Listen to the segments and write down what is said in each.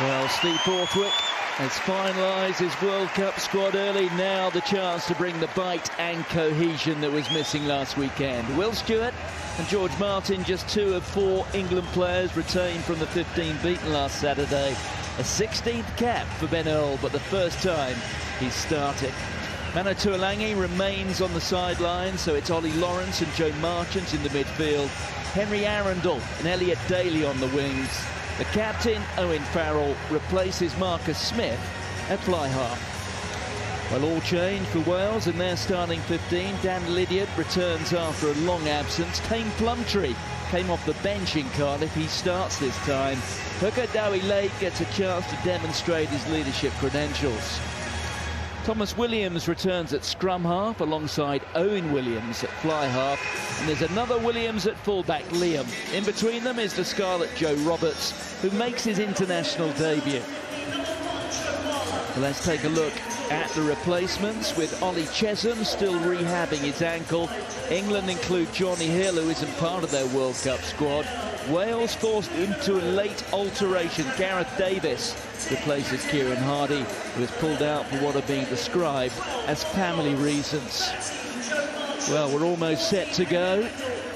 Well, Steve Borthwick has finalised his World Cup squad early. Now the chance to bring the bite and cohesion that was missing last weekend. Will Stewart and George Martin, just 2 of 4 England players retained from the 15 beaten last Saturday. A 16th cap for Ben Earl, but the first time he's started. Mano Tuilagi remains on the sidelines, so it's Ollie Lawrence and Joe Marchant in the midfield. Henry Arundel and Elliot Daly on the wings. The captain, Owen Farrell, replaces Marcus Smith at fly half. Well, all change for Wales in their starting 15. Dan Lydiard returns after a long absence. Kane Plumtree came off the bench in Cardiff. He starts this time. Hugo Dawei gets a chance to demonstrate his leadership credentials. Thomas Williams returns at scrum half alongside Owen Williams at fly half. And there's another Williams at fullback, Liam. In between them is the Scarlet Joe Roberts, who makes his international debut. So let's take a look at the replacements, with Ollie Chesham still rehabbing his ankle. England include Johnny Hill, who isn't part of their World Cup squad. Wales forced into a late alteration. Gareth Davis replaces Kieran Hardy, who was pulled out for what are being described as family reasons. Well, we're almost set to go.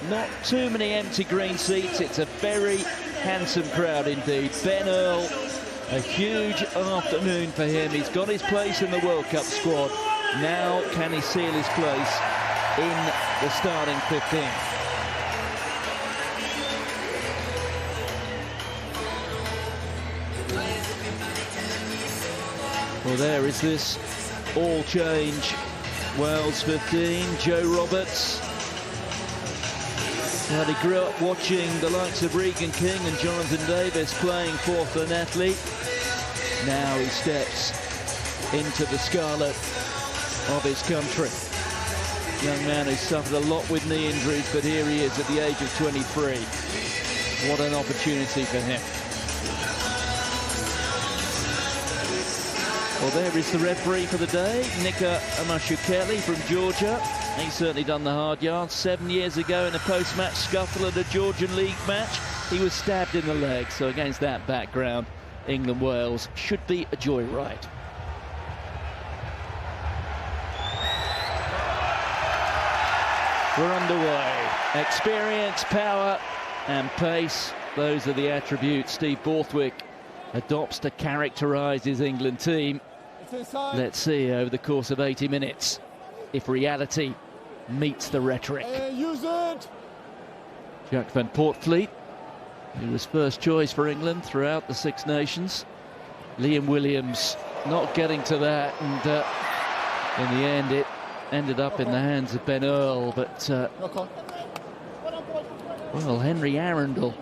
Not too many empty green seats. It's a very handsome crowd indeed. Ben Earl, a huge afternoon for him. He's got his place in the World Cup squad. Now can he seal his place in the starting 15? Well, there is this all change. Wales 15, Joe Roberts. Well, he grew up watching the likes of Regan King and Jonathan Davis playing for Llanelli. Now he steps into the scarlet of his country. Young man who's suffered a lot with knee injuries, but here he is at the age of 23. What an opportunity for him. Well, there is the referee for the day, Nika Amashukeli from Georgia. He's certainly done the hard yards. 7 years ago in a post-match scuffle at a Georgian League match, he was stabbed in the leg. So against that background, England-Wales should be a joyride. We're underway. Experience, power and pace, those are the attributes Steve Borthwick adopts to characterise his England team. Let's see over the course of 80 minutes if reality meets the rhetoric. Jack van Poortvliet, who was first choice for England throughout the Six Nations. Liam Williams not getting to that, and in the end it ended up in the hands of Ben Earl. But well, Henry Arundel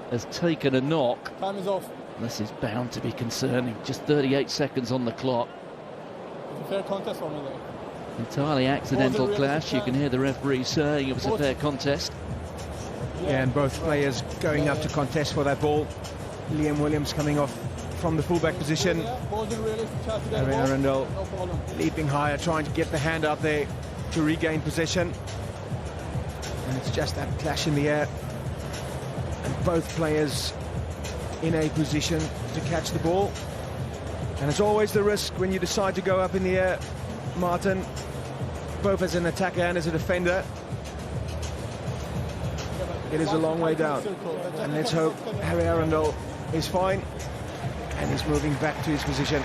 has taken a knock. Time is off. This is bound to be concerning. Just 38 seconds on the clock. It's a fair contest for me there. Entirely accidental clash. You can hear the referee saying it was a fair contest. Yeah, and both players going up to contest for that ball. Liam Williams coming off from the fullback position. Henry Arundel leaping higher, trying to get the hand up there to regain possession. And it's just that clash in the air. And both players in a position to catch the ball. And it's always the risk when you decide to go up in the air, Martin, both as an attacker and as a defender. It is a long way down. And let's hope Henry Arundel is fine and he's moving back to his position.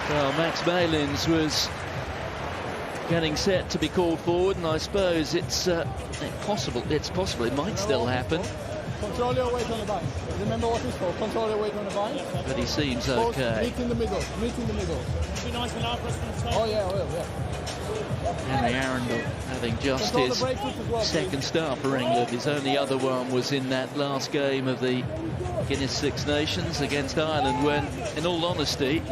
Well, Max Malins was getting set to be called forward, and I suppose it's possible, it might still happen. Control your weight on the bind. Remember what it's for, control your weight on the bind. But he seems okay. Meet in the middle, meet in the middle. It'd be nice when our president. Oh yeah, I will, yeah. Henry Arundel having just his second start for England. His only other one was in that last game of the Guinness Six Nations against Ireland, when, in all honesty,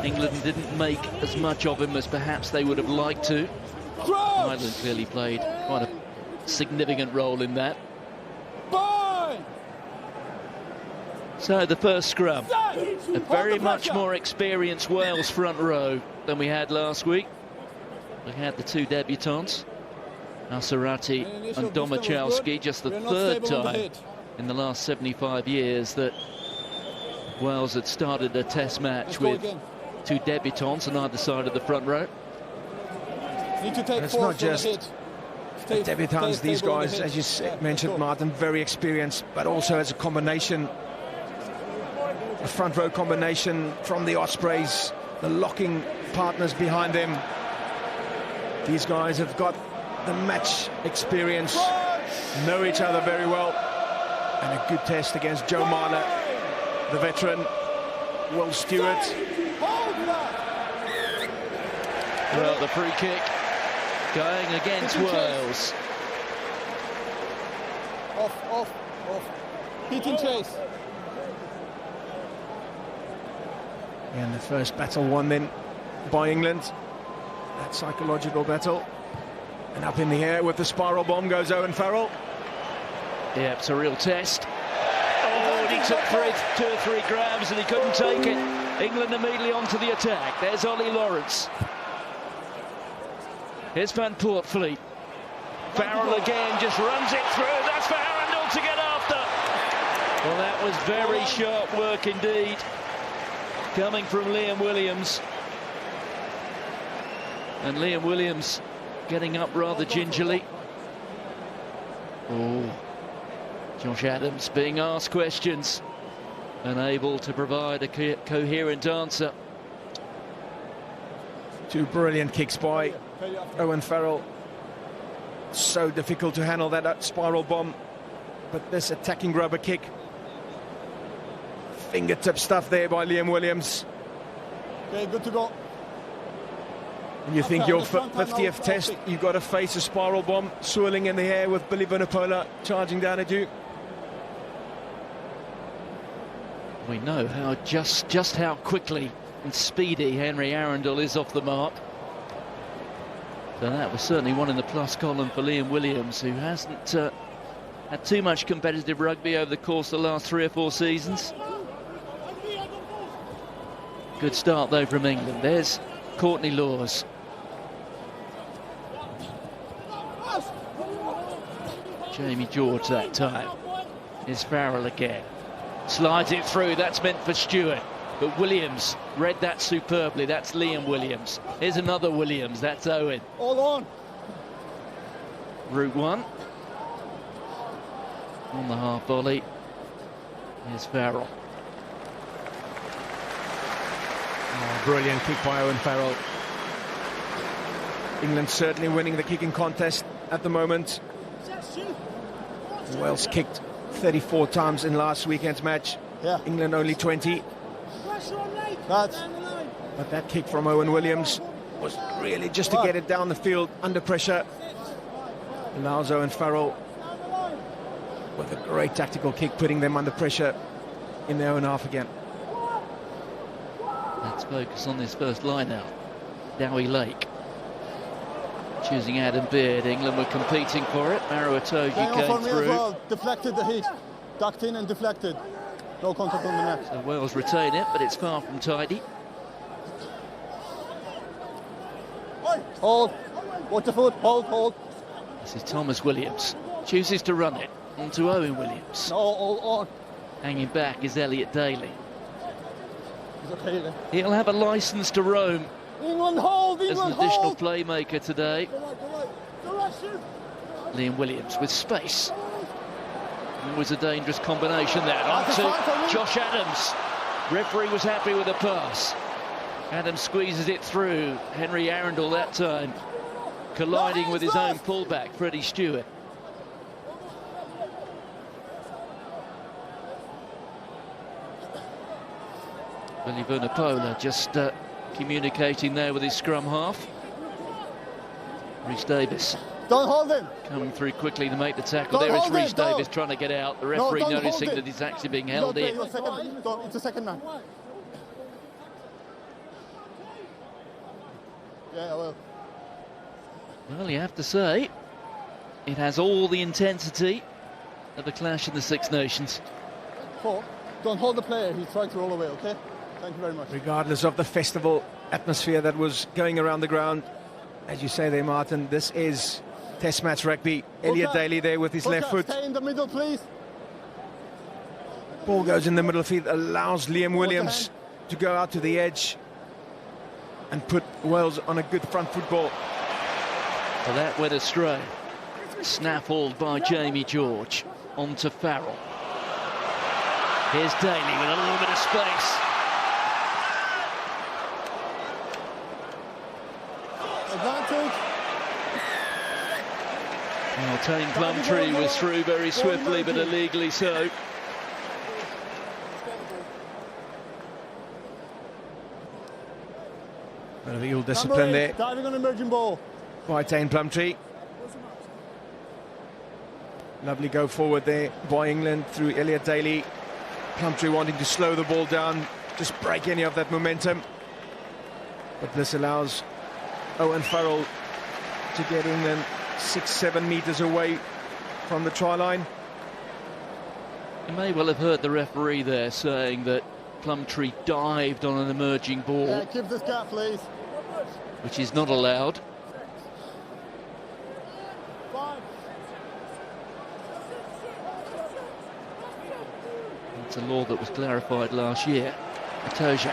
England didn't make as much of him as perhaps they would have liked to. Ireland clearly played quite a significant role in that. So the first scrum, a very much more experienced Wales front row than we had last week. We had the two debutants, Maserati and Domachowski, just the third time in the last 75 years that Wales had started a test match with two debutants on either side of the front row. It's not just the debutants, these guys, as you mentioned, Martin, very experienced, but also as a combination, a front row combination from the Ospreys, the locking partners behind them. These guys have got the match experience, know each other very well, and a good test against Joe Marler, the veteran. Will Stewart. Well, the free kick going against Wales. Off. Hit and chase. And the first battle won then by England. That psychological battle. And up in the air with the spiral bomb goes Owen Farrell. Yeah, it's a real test. Oh, and he took 2 or 3 grabs and he couldn't take it. England immediately onto the attack. There's Ollie Lawrence. Here's Van Poortvliet. Farrell again just runs it through. That's for Arundel to get after. Well, that was very sharp work indeed, coming from Liam Williams. And Liam Williams getting up rather gingerly. Oh, Josh Adams being asked questions, unable to provide a coherent answer. 2 brilliant kicks by Owen Farrell. So difficult to handle that spiral bomb, but this attacking rubber kick, fingertip stuff there by Liam Williams. Okay, good to go. And you think your 50th test, you've got to face a spiral bomb swirling in the air with Billy Vunipola charging down at you. We know how just how quickly and speedy Henry Arundel is off the mark. So that was certainly one in the plus column for Liam Williams, who hasn't had too much competitive rugby over the course of the last 3 or 4 seasons. Good start though from England. There's Courtney Lawes. Jamie George that time. Here's Farrell again. Slides it through, that's meant for Stewart. But Williams read that superbly. That's Liam Williams. Here's another Williams, that's Owen. All on. Route 1. On the half volley. Here's Farrell. Oh, brilliant kick by Owen Farrell. England certainly winning the kicking contest at the moment. Wales kicked 34 times in last weekend's match. Yeah. England only 20. But that kick from Owen Williams was really just to get it down the field under pressure. Allows Owen Farrell with a great tactical kick, putting them under pressure in their own half again. Let's focus on this first line out. Dowie Lake choosing Adam Beard. England were competing for it. Maro Itoje came through. Well. Deflected the heat. Ducked in and deflected. No contact on the net. So Wales retain it, but it's far from tidy. Hold. Watch the foot. Hold. This is Thomas Williams. Chooses to run it onto Owen Williams. No, on. Hanging back is Elliot Daly. He's okay then. He'll have a licence to roam England hold. as an additional playmaker today. Go right. Liam Williams with space. It was a dangerous combination there. On to Josh Adams. Referee was happy with the pass. Adams squeezes it through. Henry Arundel that time colliding with his own fullback, Freddie Stewart. Billy Vunipola just communicating there with his scrum half. Rhys Davis. Don't hold him. Coming through quickly to make the tackle. There is Rhys Davis trying to get out. The referee noticing that he's actually being held in. It's a second man. Yeah, I will. Well, you have to say, it has all the intensity of a clash in the Six Nations. Don't hold the player. He's trying to roll away, okay? Thank you very much. Regardless of the festival atmosphere that was going around the ground, as you say there, Martin, this is Test match rugby. Elliot Daly there with his left foot. Stay in the middle, please. Ball goes in the middle of the field, allows Liam Williams to go out to the edge and put Wales on a good front football. Well, that went astray. Snaffled by Jamie George. On to Farrell. Here's Daly with a little bit of space. Advantage. Well, Tane Plumtree was through very swiftly, but illegally so. Bit of ill discipline there Diving on emerging ball. by Tane Plumtree. Lovely go forward there by England through Elliot Daly. Plumtree wanting to slow the ball down, just break any of that momentum. But this allows Owen Farrell to get England 6-7 metres away from the try line. You may well have heard the referee there saying that Plumtree dived on an emerging ball, Yeah, keep this gap, please. which is not allowed. It's a law that was clarified last year. Atoja.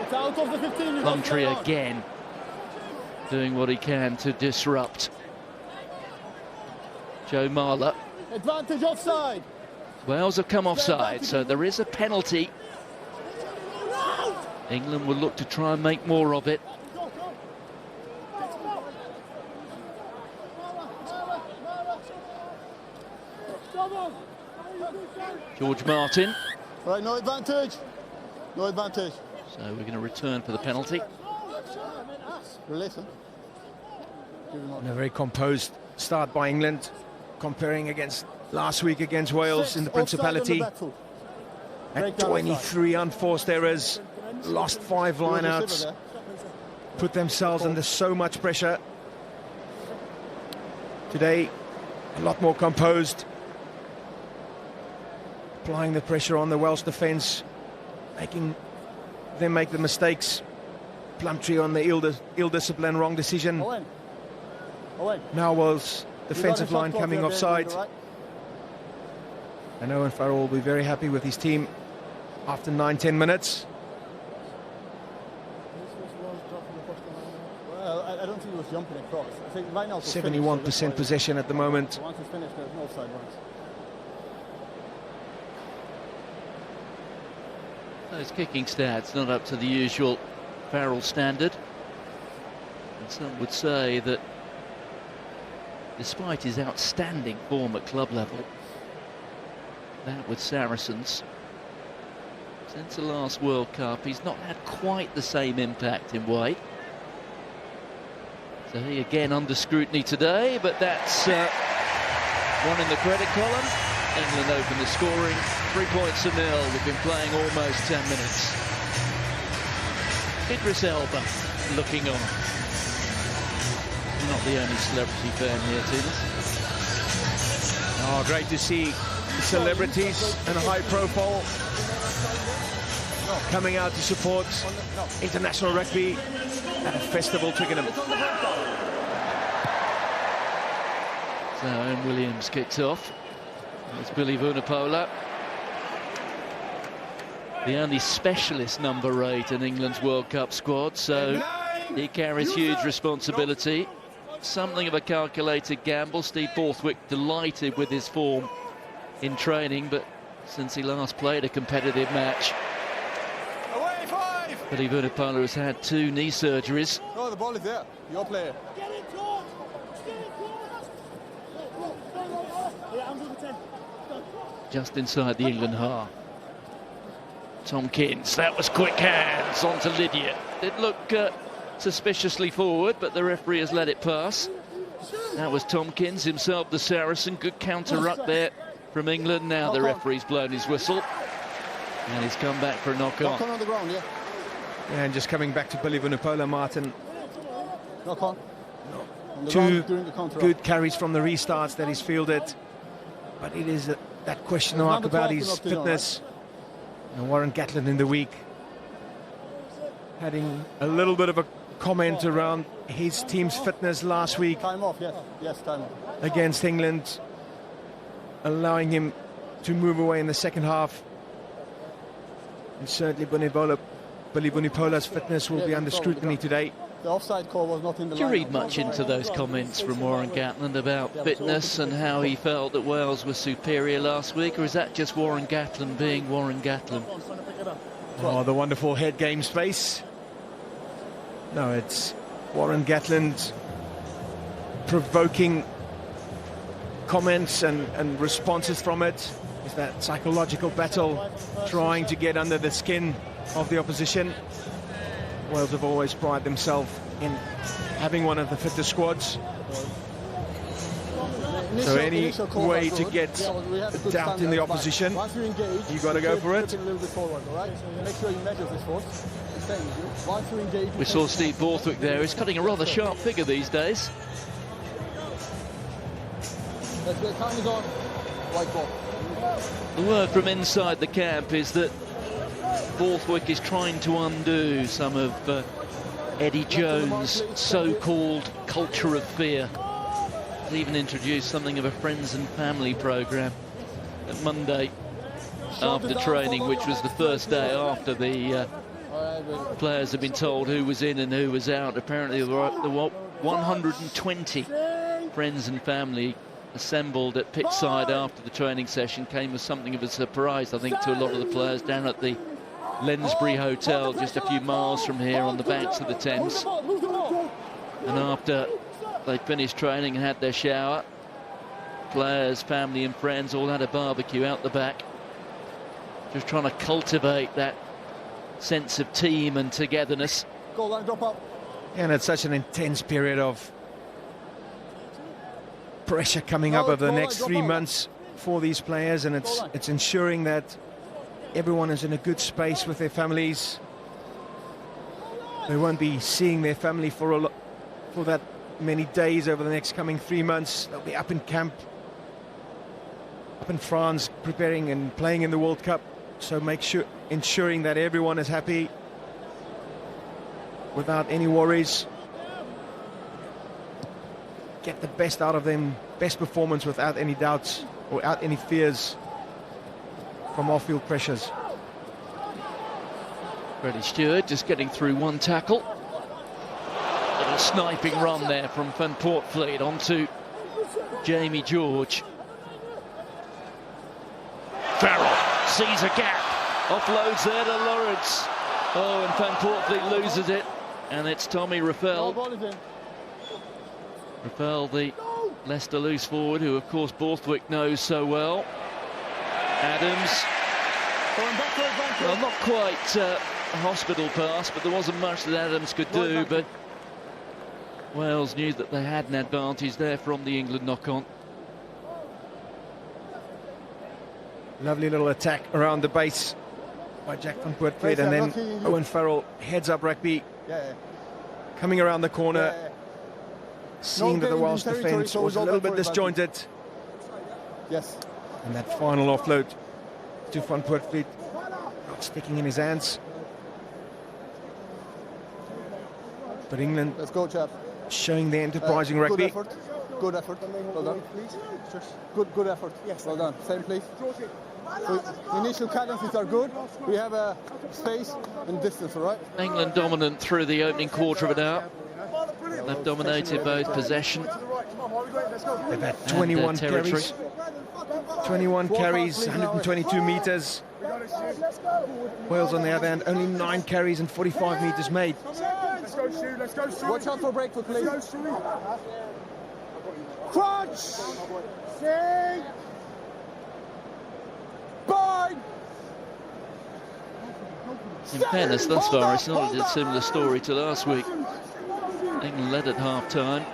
It's out of the 15. Plumtree again doing what he can to disrupt. Joe Marler. Advantage offside. Wales have come offside, so there is a penalty. England will look to try and make more of it. George Martin. Right, no advantage. No advantage. So we're going to return for the penalty. Release him. And a very composed start by England, comparing against last week against Wales in the Principality. At 23 unforced errors, lost 5 lineouts, put themselves under so much pressure. Today, a lot more composed, applying the pressure on the Welsh defence, making them make the mistakes. Plumtree on the ill-disciplined wrong decision. Owen. Now Wales defensive line coming offside. And Owen Farrell will be very happy with his team after 9-10 minutes. Well, I don't think he was jumping across. I think right now 71% possession at the moment. Once it's finished, there's no offside runs. Those kicking stats not up to the usual Farrell standard. And some would say that despite his outstanding form at club level, that with Saracens, since the last World Cup, he's not had quite the same impact in white. So he again under scrutiny today, but that's one in the credit column. England open the scoring, 3 points to nil. We've been playing almost 10 minutes. Idris Elba looking on. Not the only celebrity fan here, Tinas. Oh, great to see celebrities and high profile coming out to support international rugby at a festival Twickenham. So Owen Williams kicks off. It's Billy Vunipola, the only specialist number 8 in England's World Cup squad, so he carries huge responsibility. Something of a calculated gamble. Steve Borthwick delighted with his form in training, but since he last played a competitive match, Billy Vunipola has had 2 knee surgeries. No, the ball is there. Your player. Just inside the England half. Tomkins, that was quick hands onto Lydia. It looked suspiciously forward, but the referee has let it pass. That was Tomkins, himself the Saracen. Good counter-ruck there from England. Now the referee's blown his whistle. And he's come back for a knock-on. Knock-on on the ground, yeah. And just coming back to Billy Vunipola, Martin. Knock-on. On the 2 ground during the counter-ruck. good carries from the restarts that he's fielded. But it is that question mark about his fitness. And Warren Gatland in the week, having a little bit of a comment around his team's fitness last week. Time off, yes. Yes, time off. Against England, allowing him to move away in the second half. And certainly Billy Vunipola's fitness will be under scrutiny today. The offside call was not in the Did you line. read much into those comments from Warren Gatland about fitness and how he felt that Wales was superior last week, or is that just Warren Gatland being Warren Gatland? Oh, the wonderful head game space. No, it's Warren Gatland provoking comments and responses from it. It's that psychological battle, trying to get under the skin of the opposition. Wales have always prided themselves in having one of the fittest squads. So any way to get doubt in the opposition, you got to go for it. We saw Steve Borthwick there. He's cutting a rather sharp figure these days. The word from inside the camp is that Borthwick is trying to undo some of Eddie Jones' so-called culture of fear. He's even introduced something of a friends and family programme at Monday after training, which was the first day after the players had been told who was in and who was out. Apparently there were 120 friends and family assembled at pitchside after the training session. Came as something of a surprise, I think, to a lot of the players down at the Lensbury Hotel, just a few miles from here on the banks of the Thames. And after they finished training and had their shower, players, family and friends all had a barbecue out the back, just trying to cultivate that sense of team and togetherness. And it's such an intense period of pressure coming up over the next 3 months for these players, and it's ensuring that everyone is in a good space with their families. They won't be seeing their family for that many days over the next coming 3 months. They'll be up in camp, up in France, preparing and playing in the World Cup. So ensuring that everyone is happy without any worries. Get the best out of them, best performance without any doubts or without any fears from off-field pressures. Freddie Stewart just getting through one tackle. Little sniping run there from Van Poortvliet onto Jamie George. Farrell sees a gap, offloads there to Lawrence. Oh, and Van Poortvliet loses it, and it's Tommy Reffell. Reffell, the Leicester loose forward, who of course Borthwick knows so well. Adams, well, not quite a hospital pass, but there wasn't much that Adams could do, but Wales knew that they had an advantage there from the England knock-on. Lovely little attack around the base by Jack Van Poortvliet, and then Owen Farrell heads up rugby, coming around the corner, seeing that the Welsh defence was a little bit disjointed. Yes. And that final offload to Van Poortvliet, not sticking in his hands. But England, Let's go, chap. showing their enterprising rugby. Good effort. Good effort. Well done. Good effort. Yes. Well done. Same, please. So the initial cadences are good. We have a space and distance, all right? England dominant through the opening quarter of an hour. They've dominated both possession. They've had 21 carries. 21 carries, 122 metres. Wales, on the other hand, only 9 carries and 45 metres made. Watch out for break, please. Crunch! Bind! In fairness, thus far, it's not a similar story to last week. England led at half-time.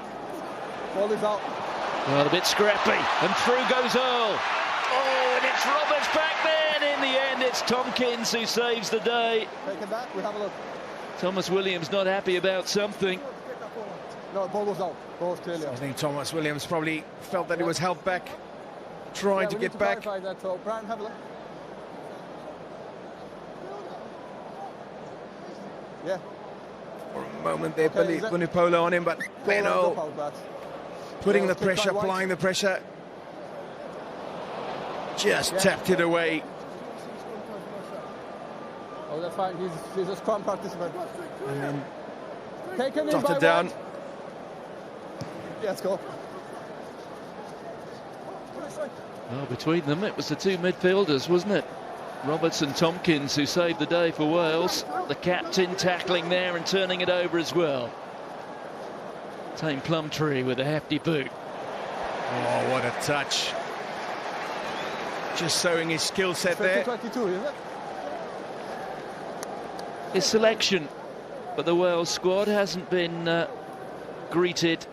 Ball is out. Well, a bit scrappy, and through goes Earl. Oh, and it's Roberts back then. In the end, it's Tompkins who saves the day. Taking that, we have a look. Thomas Williams not happy about something. No, ball was out. Ball was clearly out. I think Thomas Williams probably felt that he was held back, trying to get back. That, so Brian, have a look. Yeah. For a moment they Okay, believe Vunipola on him, but Beno putting the pressure, applying the pressure. Just tapped it away. Oh, that's fine. He's a scrum participant. And then Taken in dotted by down. White. Yeah, let's go. Well, between them, it was the two midfielders, wasn't it? Roberts and Tompkins who saved the day for Wales. The captain tackling there and turning it over as well. Tame Plumtree with a hefty boot. Oh, what a touch. Just showing his skill set there. 22, isn't it? His selection, but the Wales squad hasn't been greeted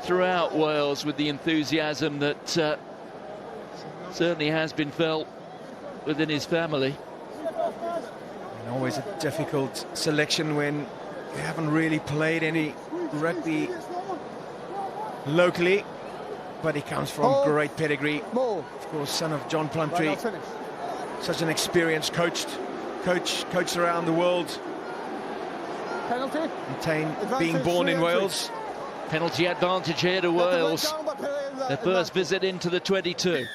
throughout Wales with the enthusiasm that certainly has been felt within his family. And always a difficult selection when you haven't really played any rugby locally, but he comes from great pedigree. Of course, son of John Plumtree, such an experienced coach around the world. Penalty. And Tane being born in Wales. Penalty advantage here to Wales. Their first visit into the 22.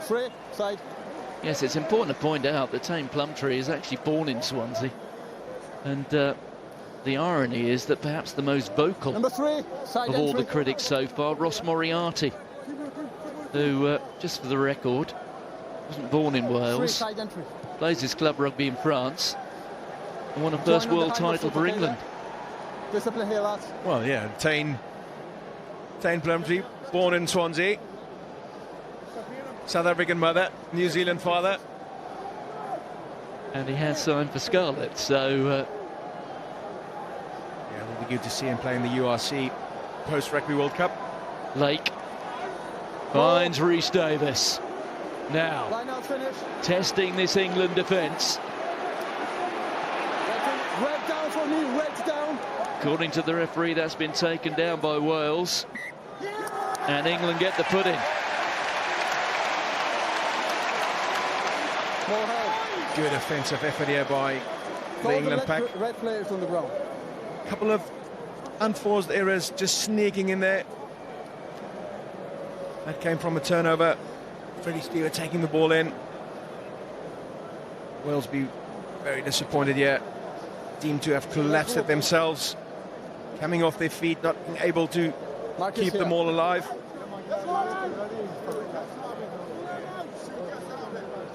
Free side. Yes, it's important to point out that Tame Plumtree is actually born in Swansea. And the irony is that perhaps the most vocal Number 3, side of all the entry. critics so far, Ross Moriarty, who, just for the record, wasn't born in Free Wales, side entry. plays his club rugby in France, and won a first world title for England. Discipline here, lads. Well, yeah, Tane Plumtree, born in Swansea. South African mother, New Zealand father. And he has signed for Scarlet, so Yeah, it'll be good to see him playing the URC post-Rugby World Cup. Lake finds Rhys Davis. Now, Line out finish. testing this England defence. Red down for me, red down. According to the referee, that's been taken down by Wales. And England get the pudding. More help. Good offensive effort here by the England pack. Red players on the ground. A couple of unforced errors just sneaking in there. That came from a turnover. Freddie Stewart taking the ball in. Wales be very disappointed here. Deemed to have collapsed it themselves. Coming off their feet, not being able to keep them all alive.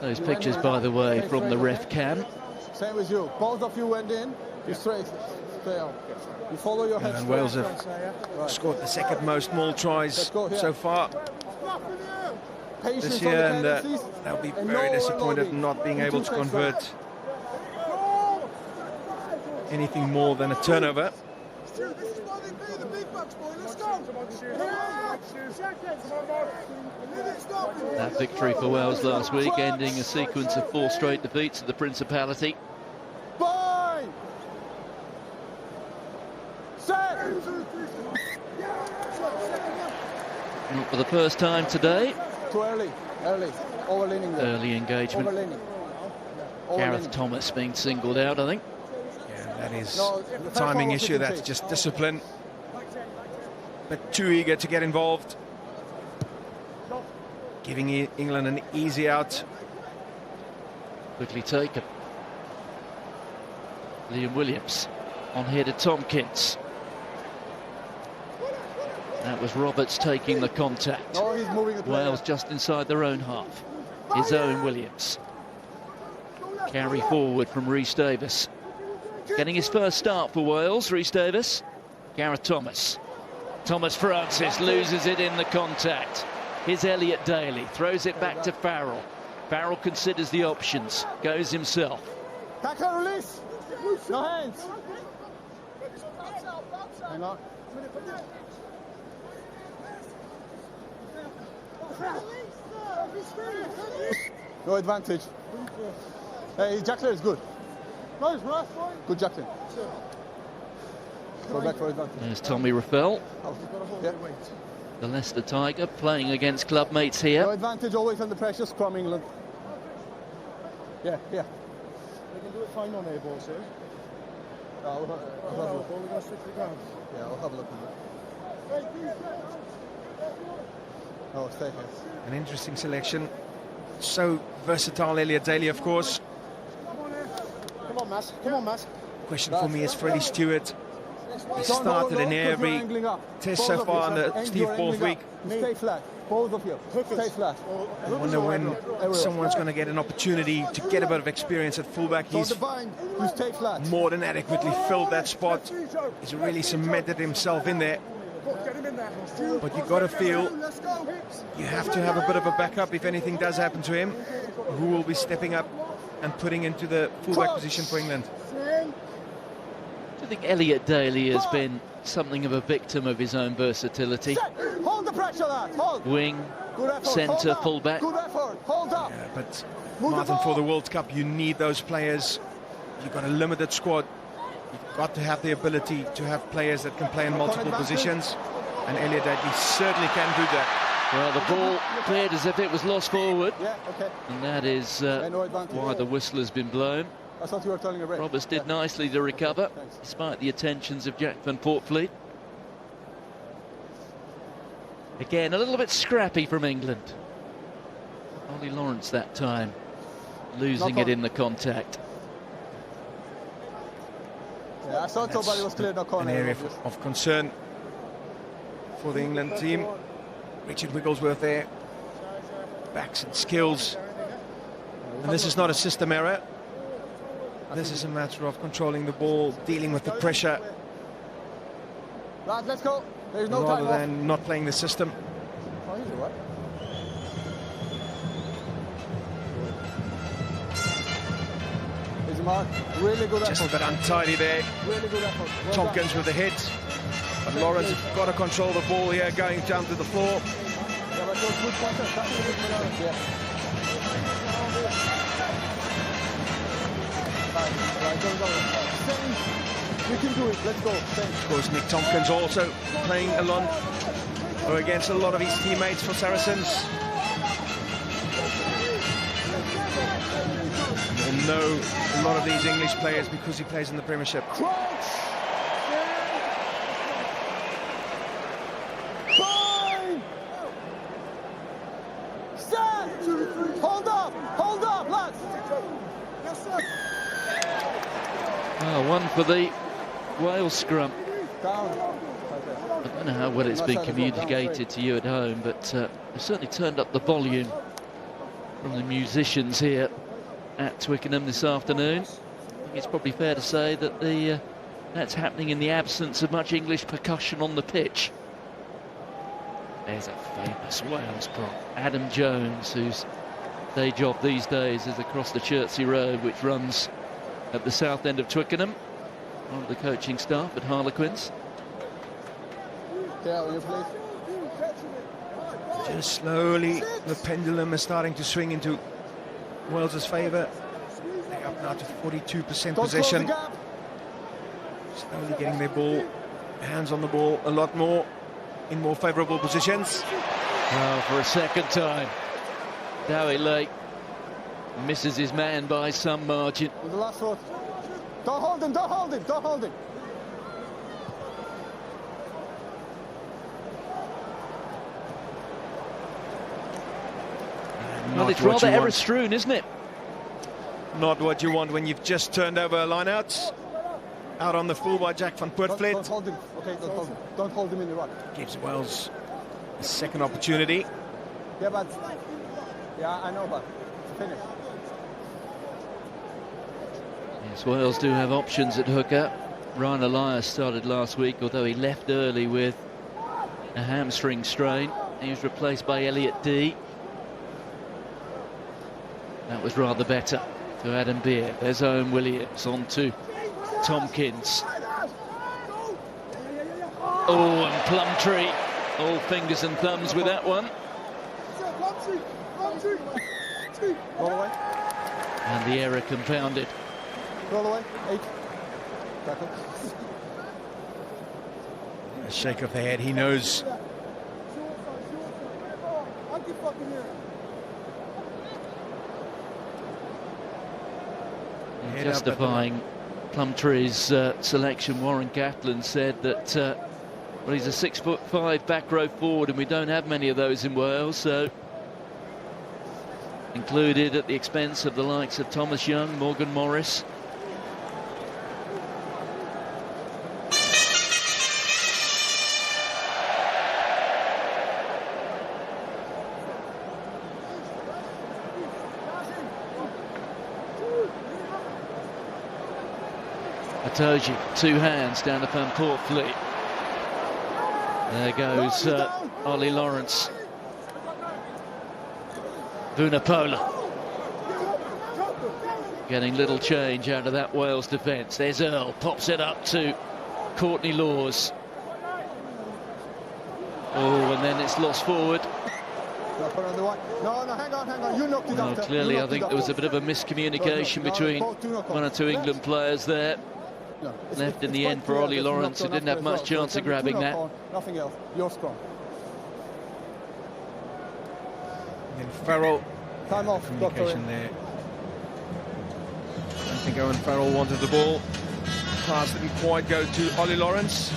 Those pictures, by the way, from the ref cam. Same as you. Both of you went in. You straight. Stay out. You follow your head. And Wales have scored the second most maul tries so far this year, and they'll be very disappointed in not being able to convert anything more than a turnover. That victory for Wales last week, ending a sequence of 4 straight defeats at the Principality. Bye. Not for the first time today. Too early. Overleaning there. Early engagement. Gareth Thomas being singled out, I think. Yeah, that is a timing issue. That's just discipline. But too eager to get involved. Giving England an easy out. Quickly taken. Liam Williams on here to Tompkins. That was Roberts taking the contact. No, he's moving the Wales just inside their own half. Here's Owen Williams. Carry forward from Rhys Davis. Getting his first start for Wales, Rhys Davis. Gareth Thomas. Thomas Francis loses it in the contact. Here's Elliot Daly, throws it back to Farrell. Farrell considers the options, goes himself. Tackle release. No hands. Hang on. No advantage. Hey, Jackler is good. Good Jackler. Go back for advantage. There's Tommy Raffel, Yeah. the Leicester Tiger, playing against club mates No here. advantage, always under pressure, scrum England. Yeah. They can do it fine on air ball, sir. I'll have a look. Yeah, I'll have a look. Oh, stay here. An interesting selection. So versatile, Elliot Daly, of course. Come on, Mass. Come on, Mass. Question for me is Freddie Stewart. He started in every test so far on the Steve Borthwick. Stay flat. Both of you. Stay flat. I wonder when someone's going to get an opportunity to get a bit of experience at fullback. He's more than adequately filled that spot. He's really cemented himself in there. But you've got to feel you have to have a bit of a backup if anything does happen to him. Who will be stepping up and putting into the fullback position for England? I think Elliot Daly has been something of a victim of his own versatility. Hold the pressure, lads. Hold. Wing, centre, fullback. Good effort. Hold up. Yeah, but Martin, for the World Cup, you need those players. You've got a limited squad. You've got to have the ability to have players that can play in multiple positions. And Elliot Daly certainly can do that. Well, the ball cleared as if it was lost forward. Yeah, okay. And that is why the whistle has been blown. I thought you were telling a break. Roberts did nicely to recover, despite the attentions of Jack van Poortvliet. Again, a little bit scrappy from England. Ollie Lawrence that time, losing it in the contact. Yeah, I thought somebody was clear, no corner. An area of concern for the England team. Richard Wigglesworth there. Backs and skills. And this is not a system error. This is a matter of controlling the ball, dealing with the pressure. Right, let's go. There's no time rather than not playing the system. Oh, he's all right. Here's a mark. Really good effort. Just a bit untidy there. Really good effort. Well Tompkins done. with the hit. But Lawrence has got to control the ball here, going down to the floor. Yeah, but those good pointers, that's a good one. Yeah. Right, go. We can do it. Let's go. Of course, Nick Tompkins also playing along or against a lot of his teammates for Saracens. You'll know a lot of these English players because he plays in the Premiership. Hold up, lads. One for the Wales scrum. Down. I don't know how well it's been communicated to you at home, but they've certainly turned up the volume from the musicians here at Twickenham this afternoon. I think it's probably fair to say that that's happening in the absence of much English percussion on the pitch. There's a famous Wales prop, Adam Jones, whose day job these days is across the Chertsey Road, which runs at the south end of Twickenham, one of the coaching staff at Harlequins. Yeah, will you please? Just slowly, the pendulum is starting to swing into Wales' favour. They're up now to 42% possession. Slowly getting their ball, hands on the ball a lot more, in more favourable positions. Well, for a second time, Dowie Lake misses his man by some margin. The last one. Don't hold him, don't hold him, don't hold him. Well, it's rather error-strewn, isn't it? Not what you want when you've just turned over a line-out. Out on the full by Jack van Poortvliet. Don't hold him. Okay, don't hold him. Don't hold him in the ruck. Gives Wales a second opportunity. Yeah, but... Yeah, I know, but... Finish. Yes, Wales do have options at hooker. Ryan Elias started last week, although he left early with a hamstring strain. He was replaced by Elliot Dee. That was rather better to Adam Beer. There's Owen Williams on to Tompkins. Oh, and Plumtree. All fingers and thumbs with that one. Roll away. And the error compounded. Roll away. 8. Tackle. A shake of the head. He knows. Justifying Plumtree's selection, Warren Gatland, said that well, he's a 6'5" back row forward, and we don't have many of those in Wales, so included at the expense of the likes of Thomas Young, Morgan Morris. Itoje, two hands down to Van Poortvliet. There goes Ollie Lawrence. Vunipola getting little change out of that Wales defence. There's Earl, pops it up to Courtney Lawes. Oh, and then it's lost forward. No, hang on. You knocked it off. Clearly, I think there was a bit of a miscommunication between one or two England players there. Left in the end for Ollie Lawrence, who didn't have much chance of grabbing that. Nothing else. You're strong. And Farrell. Time off. Communication there. I think Owen Farrell wanted the ball. Pass didn't quite go to Ollie Lawrence.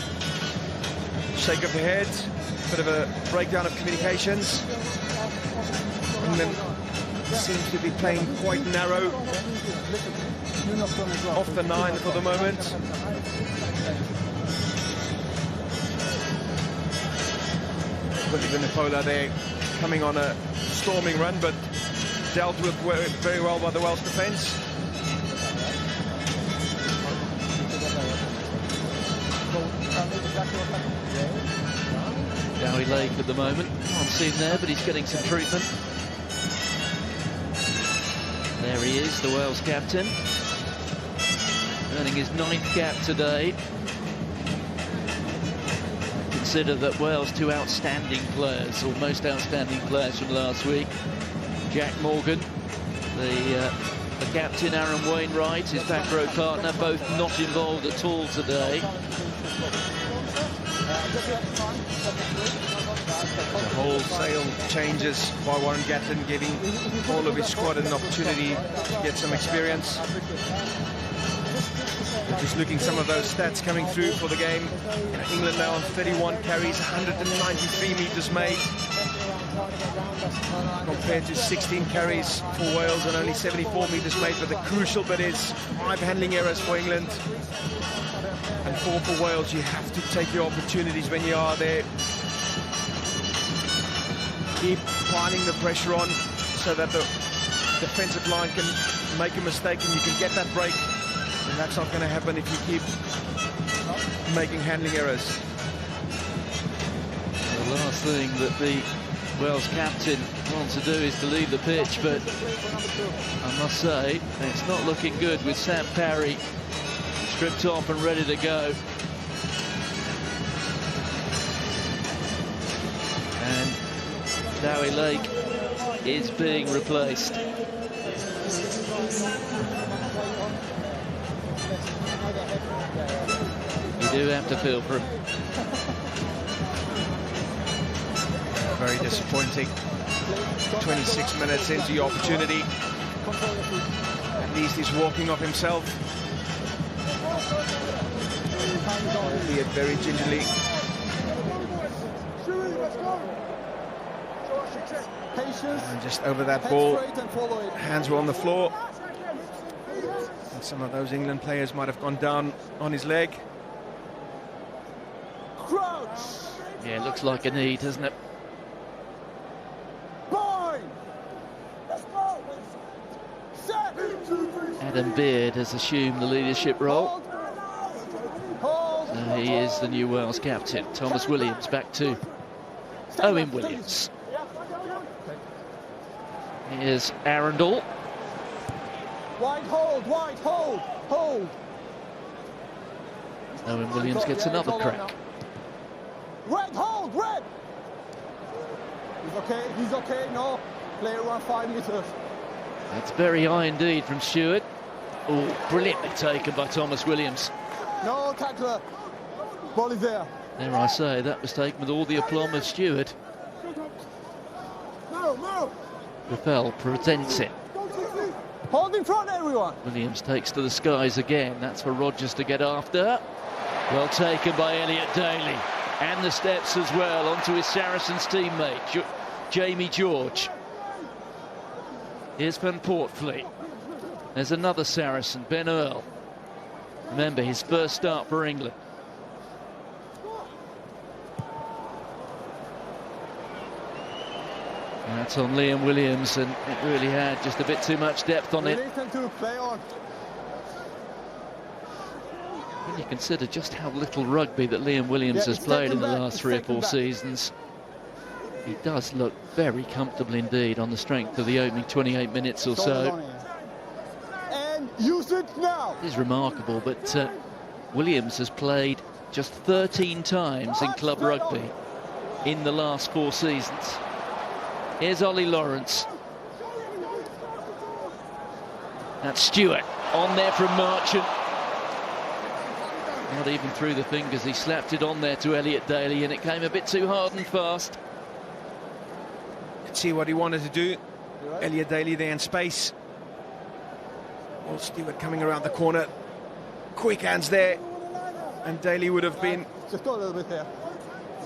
Shake of the head. Bit of a breakdown of communications. England seems to be playing quite narrow. Off the 9 for the moment. Vunipola there coming on a storming run, but dealt with very well by the Welsh defence. Dowie Lake at the moment, can't see him there, but he's getting some treatment. There he is, the Wales captain, earning his 9th cap today. Consider that Wales' two outstanding players, or most outstanding players from last week, Jack Morgan, the captain, Aaron Wainwright, his back row partner, both not involved at all today. The wholesale changes by Warren Gatland, giving all of his squad an opportunity to get some experience. But just looking some of those stats coming through for the game. England now on 31 carries, 193 metres made, compared to 16 carries for Wales and only 74 metres made. But the crucial bit is 5 handling errors for England and 4 for Wales. You have to take your opportunities when you are there. Keep piling the pressure on so that the defensive line can make a mistake and you can get that break. And that's not going to happen if you keep making handling errors. The last thing that the Wales captain wants to do is to leave the pitch, but I must say it's not looking good with Sam Parry stripped off and ready to go. And Dowie Lake is being replaced. You do have to feel for him. Very disappointing. 26 minutes into the opportunity. At least he's walking off himself. Albeit very gingerly. And just over that ball, hands were on the floor. And some of those England players might have gone down on his leg. Yeah, it looks like a knee, doesn't it? Adam Beard has assumed the leadership role. So he is the new Wales captain. Thomas Williams back to Owen Williams. Here's Arundel. Wide hold. Owen Williams gets another crack. Red! He's okay, no. Play around 5 meters. That's very high indeed from Stewart. Oh, brilliantly taken by Thomas Williams. No tackler. Ball is there. There I say, that was taken with all the aplomb of Stewart. No. Rafael presents it. Hold in front, everyone. Williams takes to the skies again. That's for Rogers to get after. Well taken by Elliot Daly. And the steps as well onto his Saracens teammate, Jamie George. Here's Van Poortvliet. There's another Saracen, Ben Earl. Remember, his first start for England. And that's on Liam Williams, and it really had just a bit too much depth on it. When you consider just how little rugby that Liam Williams has played in the last 3 or 4 seasons, he does look very comfortable indeed on the strength of the opening 28 minutes or so. And use it now. It is remarkable, but Williams has played just 13 times in club rugby in the last 4 seasons. Here's Ollie Lawrence. That's Stewart on there from Marchant. Not even through the fingers, he slapped it on there to Elliot Daly, and it came a bit too hard and fast. Could see what he wanted to do. Elliot Daly there in space. Well, Stewart coming around the corner. Quick hands there. And Daly would have been just go a little bit there.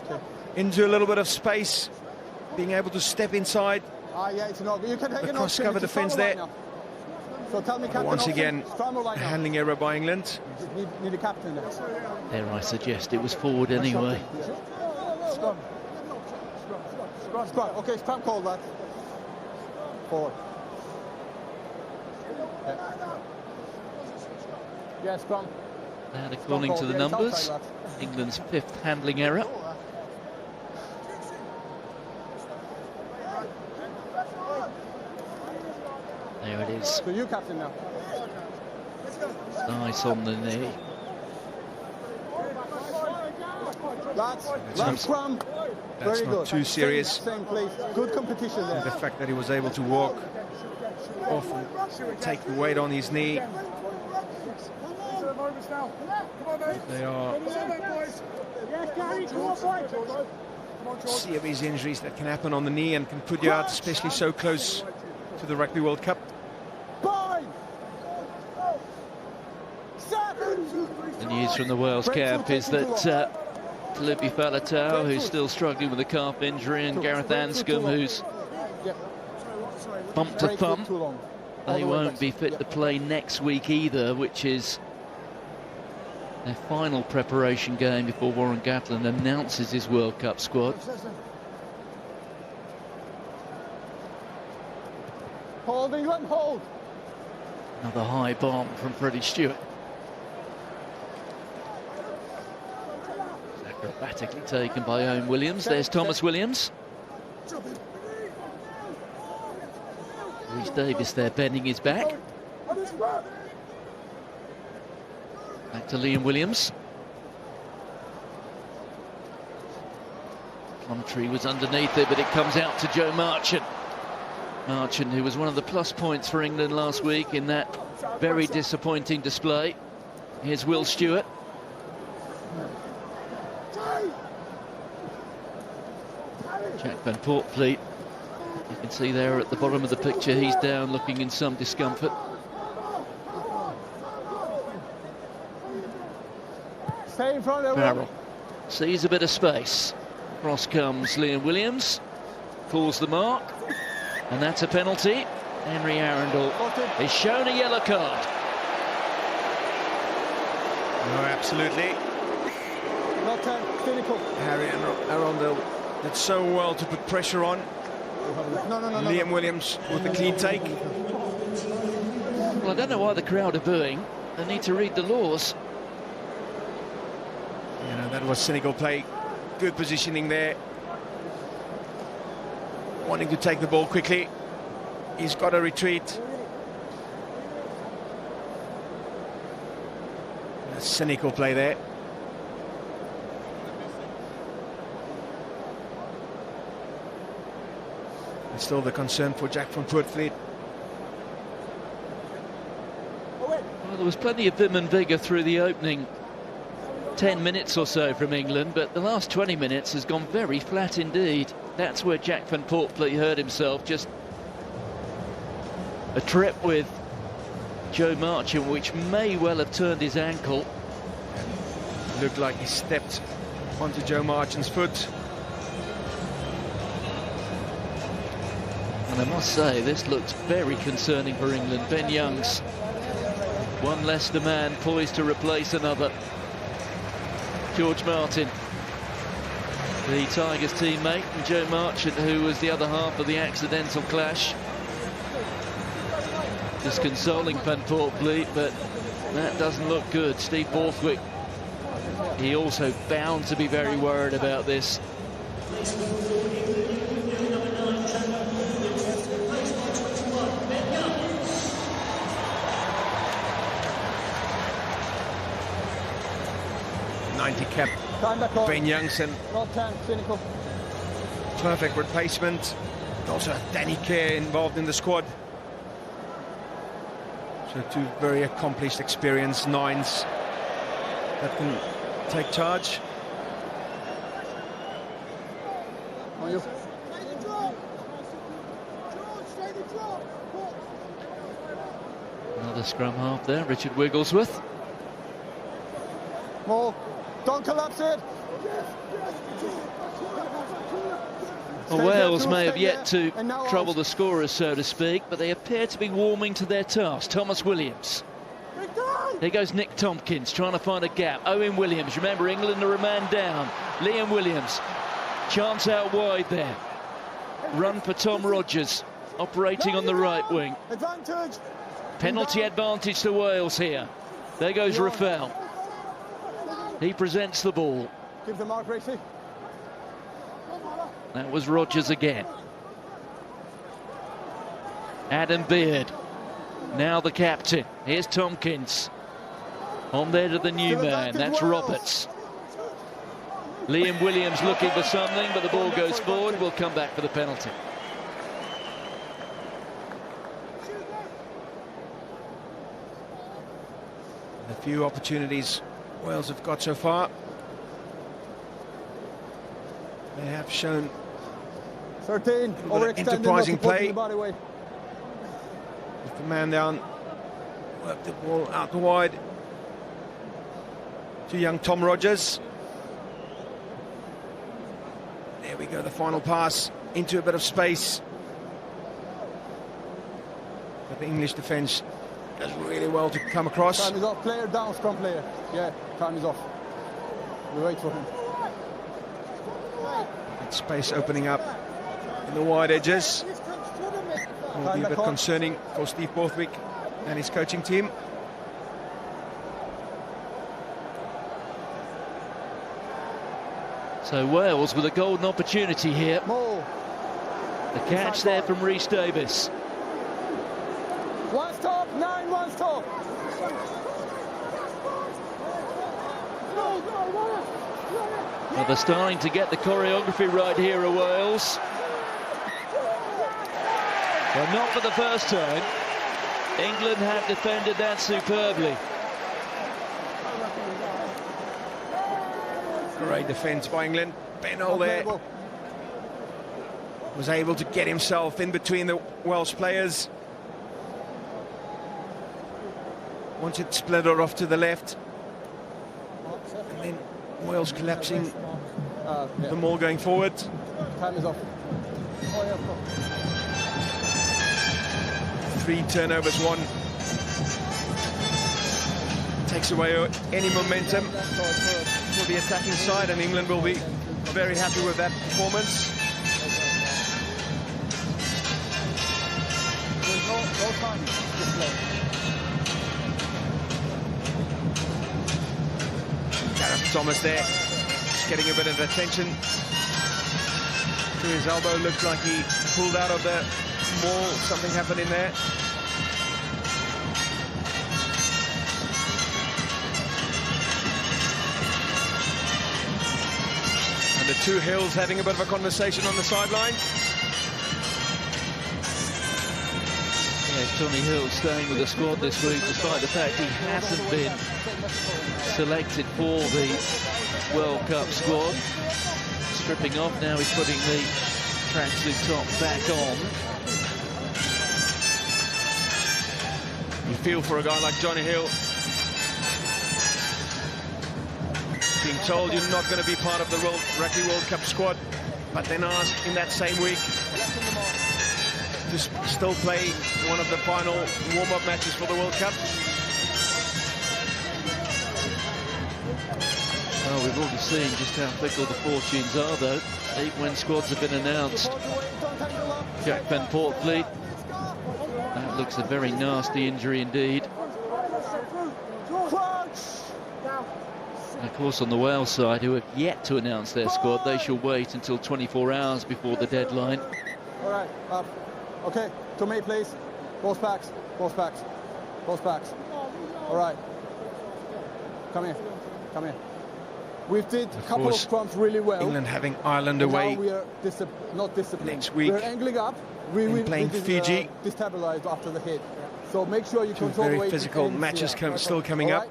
Okay. Into a little bit of space, being able to step inside. Yeah, it's not. You can the cross-cover defence there. Right, so tell me, Captain, once again, right a handling error by England. Need a captain there. There, I suggest it was forward anyway. Scrum. Okay, scrum call that. Forward. Yeah, scrum. And according to the numbers, England's 5th handling error. There it is. So you captain now. Nice on the knee. That's scrum. That's Very not good. too serious. Same place. Good competition there. The fact that he was able to walk off and take the weight on his knee. They are serious injuries that can happen on the knee and can put you out, especially so close to the Rugby World Cup. The news from the Wales camp is that Talibi Faletau, who's still struggling with a calf injury, and Gareth Anscombe, who's bumped a thumb, they won't be fit to play next week either, which is their final preparation game before Warren Gatland announces his World Cup squad. Hold, England, hold. Another high bomb from Freddie Stewart. Acrobatically taken by Owen Williams. There's Thomas Williams. Rhys Davis there bending his back. Back to Liam Williams. Plumtree was underneath it, but it comes out to Joe Marchant. Marchant, who was one of the plus points for England last week in that very disappointing display. Here's Will Stewart. Jack Van Poortvliet, you can see there at the bottom of the picture, he's down looking in some discomfort. Stay in front of Farrell sees a bit of space. Across comes Liam Williams, pulls the mark, and that's a penalty. Henry Arundel is shown a yellow card. No, absolutely. Not clinical. Harry Arundel did so well to put pressure on. No. Liam Williams with the clean take. Well, I don't know why the crowd are booing. They need to read the laws. You know, that was cynical play. Good positioning there. Wanting to take the ball quickly. He's got to retreat. A cynical play there. And still the concern for Jack Van Poortvliet. Well, there was plenty of vim and vigour through the opening 10 minutes or so from England, but the last 20 minutes has gone very flat indeed. That's where Jack Van Poortvliet hurt himself. Just a trip with Joe Marchant, which may well have turned his ankle. Looked like he stepped onto Joe Marchant's foot. And I must say, this looks very concerning for England. Ben Youngs, one Leicester man poised to replace another. George Martin, the Tigers teammate, and Joe Marchant, who was the other half of the accidental clash. Disconsoling Van Portleet, but that doesn't look good. Steve Borthwick, he also bound to be very worried about this. Cap Ben Youngson, perfect replacement. Also Danny Kerr involved in the squad. So two very accomplished, experienced nines that can take charge. Another scrum half there, Richard Wigglesworth. More. Don't collapse it. Well, Wales may have yet to trouble the scorers, so to speak, but they appear to be warming to their task. Thomas Williams. There goes Nick Tompkins trying to find a gap. Owen Williams, remember England are a man down. Liam Williams, chance out wide there. Run for Tom Rogers, operating on the right wing. Penalty advantage to Wales here. There goes Rafael. He presents the ball. Give the mark, Racy. That was Rogers again. Adam Beard, now the captain. Here's Tompkins. On there to the new man, that's Roberts. Liam Williams looking for something, but the ball goes forward. We'll come back for the penalty. A few opportunities Wales have got so far. They have shown 13 enterprising play. With the man down, work the ball out the wide to young Tom Rogers. There we go, the final pass into a bit of space. But the English defence does really well to come across. Time is off. Player down, scrum player. Yeah, time is off. We wait for him. That space opening up in the wide edges. Will be a bit concerning for Steve Borthwick and his coaching team. So Wales with a golden opportunity here. The catch there from Rhys Davis. One stop, 9, one stop. Well, they're starting to get the choreography right here at Wales. Well, not for the first time. England have defended that superbly. Great defence by England. Bennell there was able to get himself in between the Welsh players. Once it splintered off to the left, and then Wales collapsing, the maul going forward. Time is off. 3 turnovers, 1 takes away any momentum for the attacking side, and England will be very happy with that performance. There's no time to play. Gareth Thomas there, just getting a bit of attention to his elbow. Looked like he pulled out of the maul. Something happened in there. And the two Hills having a bit of a conversation on the sideline. Yes, Johnny Hill staying with the squad this week, despite the fact he hasn't been selected for the World Cup squad. Stripping off, now he's putting the tracksuit top back on. You feel for a guy like Johnny Hill, being told you're not going to be part of the Rugby World Cup squad, but then asked in that same week to still play one of the final warm-up matches for the World Cup. Well, we've already seen just how fickle the fortunes are, though. Even when squads have been announced. Jack Van Poortvliet. That looks a very nasty injury indeed. And of course, on the Wales side, who have yet to announce their squad, they shall wait until 24 hours before the deadline. All right, up. Okay, to me, please. Both backs, both backs, both backs. All right. Come here, come here. We did a couple of scrums really well. England having Ireland away. Now we are not disciplined. Next week. We're angling up. We playing Fiji. Destabilized after the hit. So make sure you control the very weight. Physical matches still coming up.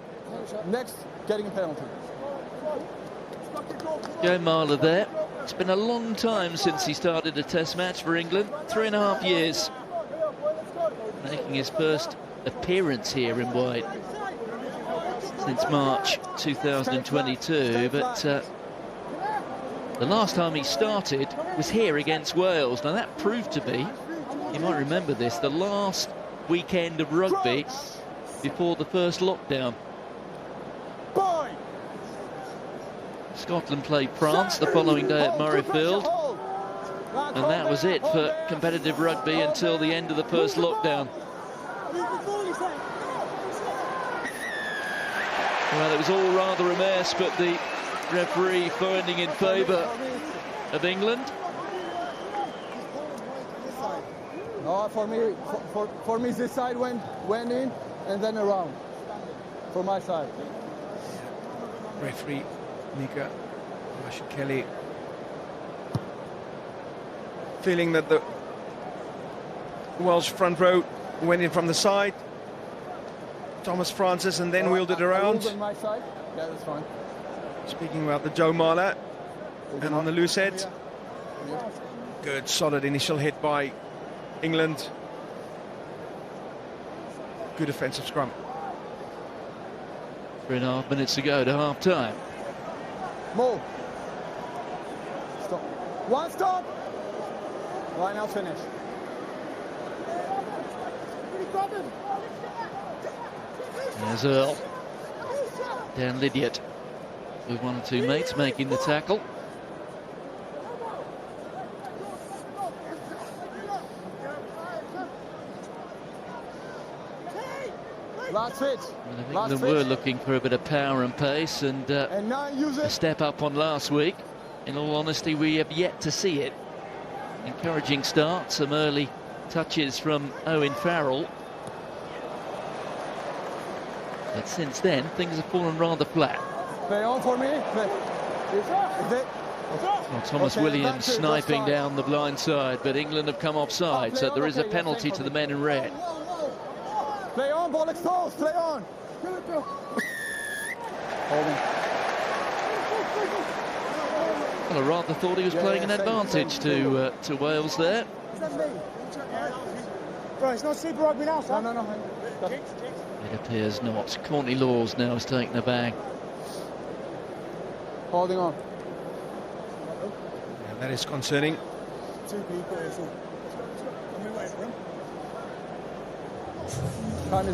Next, getting a penalty. Joe Marler there. It's been a long time since he started a test match for England. 3.5 years. Making his first appearance here in white since March 2022. But the last time he started was here against Wales. Now that proved to be, you might remember this, the last weekend of rugby before the first lockdown. Scotland played France the following day at Murrayfield, and that was it for competitive rugby until the end of the first lockdown. Well, it was all rather a mess, but the referee finding in favour of England. No, for me, this side went in and then around. For my side. Referee Mika Kelly feeling that the Welsh front row went in from the side. Thomas Francis and then wheeled it around. On my side. Yeah, that's fine. Speaking about the Joe Marler and on the loose head. Good solid initial hit by England. Good offensive scrum. 3.5 minutes to go to half time. Move. Stop. One stop. Right, now finish. There's Earl. Dan Lydiot with 1 or 2 mates making the tackle. Last hit. England were looking for a bit of power and pace and a step up on last week. In all honesty, we have yet to see it. Encouraging start, some early touches from Owen Farrell. But since then, things have fallen rather flat. Play on for me. Well, Thomas Williams sniping down the blind side, but England have come offside, so there is a penalty to the men in red. Play on, ball exposed, play on. Well, I rather thought he was playing an advantage to Wales there. Bro, it's not Super Rugby now, son. No. It appears not. Courtney Laws now has taken a bag. Holding on. Yeah, that is concerning. 2 people.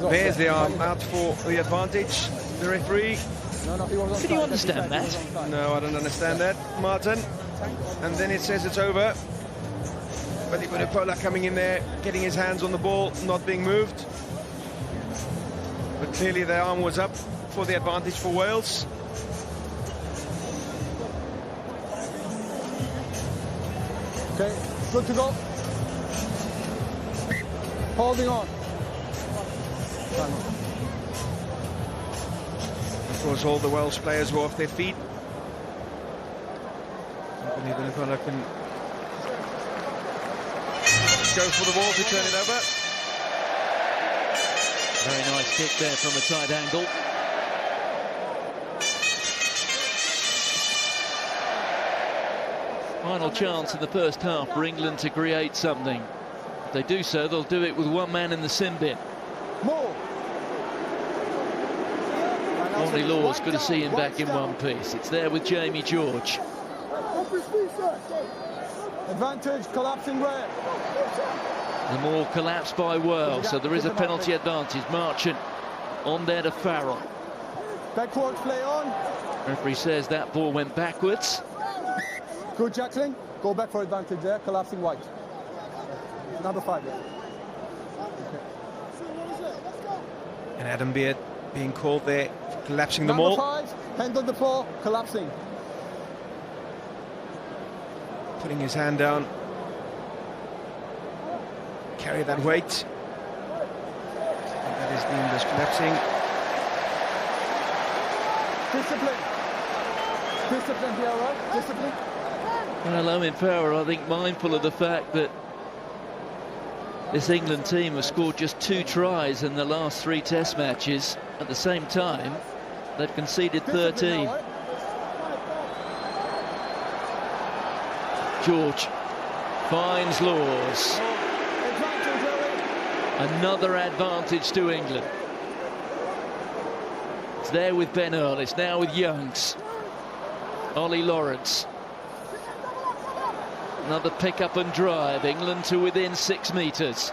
There's the arm out for the advantage. The referee. Can you understand that? No, I don't understand that, Martin. And then it says it's over. But Vunipola coming in there, getting his hands on the ball, not being moved. But clearly the arm was up for the advantage for Wales. Okay, good to go. Holding on. Of course, all the Welsh players were off their feet. Anthony Vunipola can go for the ball to turn it over. Very nice kick there from a tight angle. Final chance in the first half for England to create something. If they do so, they'll do it with 1 man in the sin bin. Move. Courtney Lawes, good to see him back in one piece. It's there with Jamie George. Advantage, collapsing red. The ball collapsed by Wales, so there is a penalty advantage. Marchant on there to Farrell. Backwards play on. Referee says that ball went backwards. Good Jackling. Go back for advantage there. Collapsing white. Number 5. Yeah. And Adam Beard being called there, collapsing the Number maul. 5. Hand on the floor. Collapsing. Putting his hand down. Carry that weight. And that is deemed as collapsing. Discipline. Discipline here, right? Discipline. Well, Owen Farrell, I think, mindful of the fact that this England team have scored just 2 tries in the last 3 test matches. At the same time, they've conceded 13. George finds Lawes. Another advantage to England. It's there with Ben Earl. It's now with Youngs. Ollie Lawrence. Another pick up and drive. England to within 6 metres.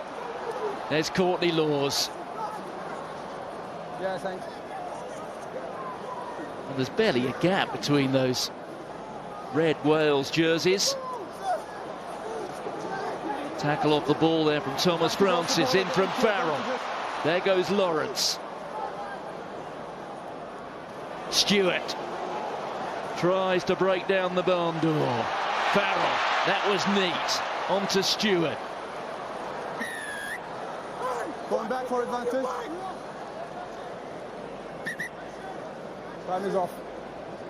There's Courtney Lawes. Yeah, thanks. And there's barely a gap between those red Wales jerseys. Tackle off the ball there from Thomas Francis, in from Farrell. There goes Lawrence. Stewart tries to break down the barn door. Farrell, that was neat. On to Stewart. Going back for advantage. Time is off.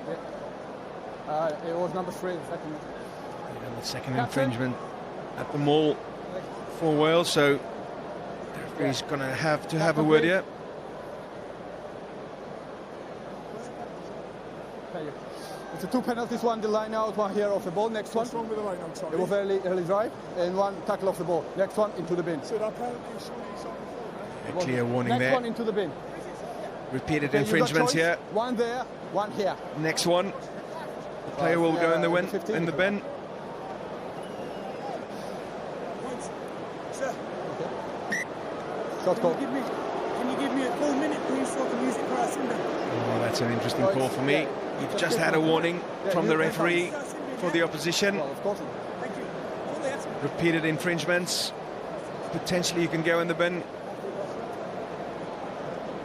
Yeah. It was number 3, the second. And the second infringement at the maul for Wales, so the referee's going to have a word here. It's a 2 penalties, one the line out, one here off the ball. Next one. What's wrong with the line out, sorry? It was early drive, and one tackle off the ball. Next one into the bin. So that penalty is A clear warning Next there. one into the bin. Repeated Okay, infringements here. One there, one here. Next one, the player will go in the bin. Sir, Shot call. can you give me a full minute, please, so I can use it for our Sunday? Oh, that's an interesting call for me. You've just had a warning from the referee for the opposition. Well, of course. Thank you. All the answer. Repeated infringements. Potentially you can go in the bin.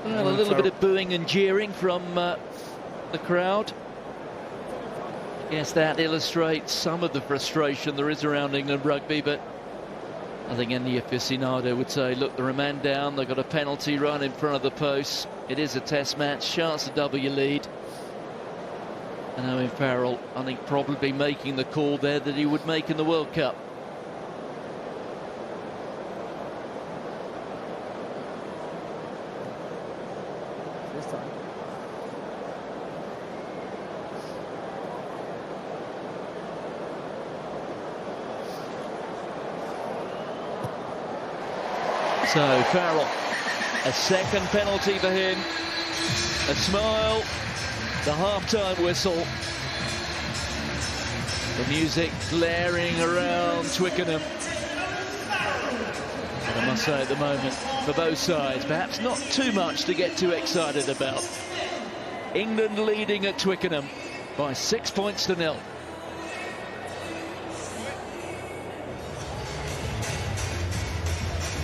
Well, a little bit of booing and jeering from the crowd. Yes, that illustrates some of the frustration there is around England rugby, but I think any aficionado would say, look, they're a man down, they've got a penalty run in front of the posts. It is a test match, chance to double your lead. And Owen Farrell, I think, probably making the call there that he would make in the World Cup. This time. So Farrell, a second penalty for him. A smile, the half-time whistle. The music blaring around Twickenham. And I must say at the moment, for both sides, perhaps not too much to get too excited about. England leading at Twickenham by 6 points to 0.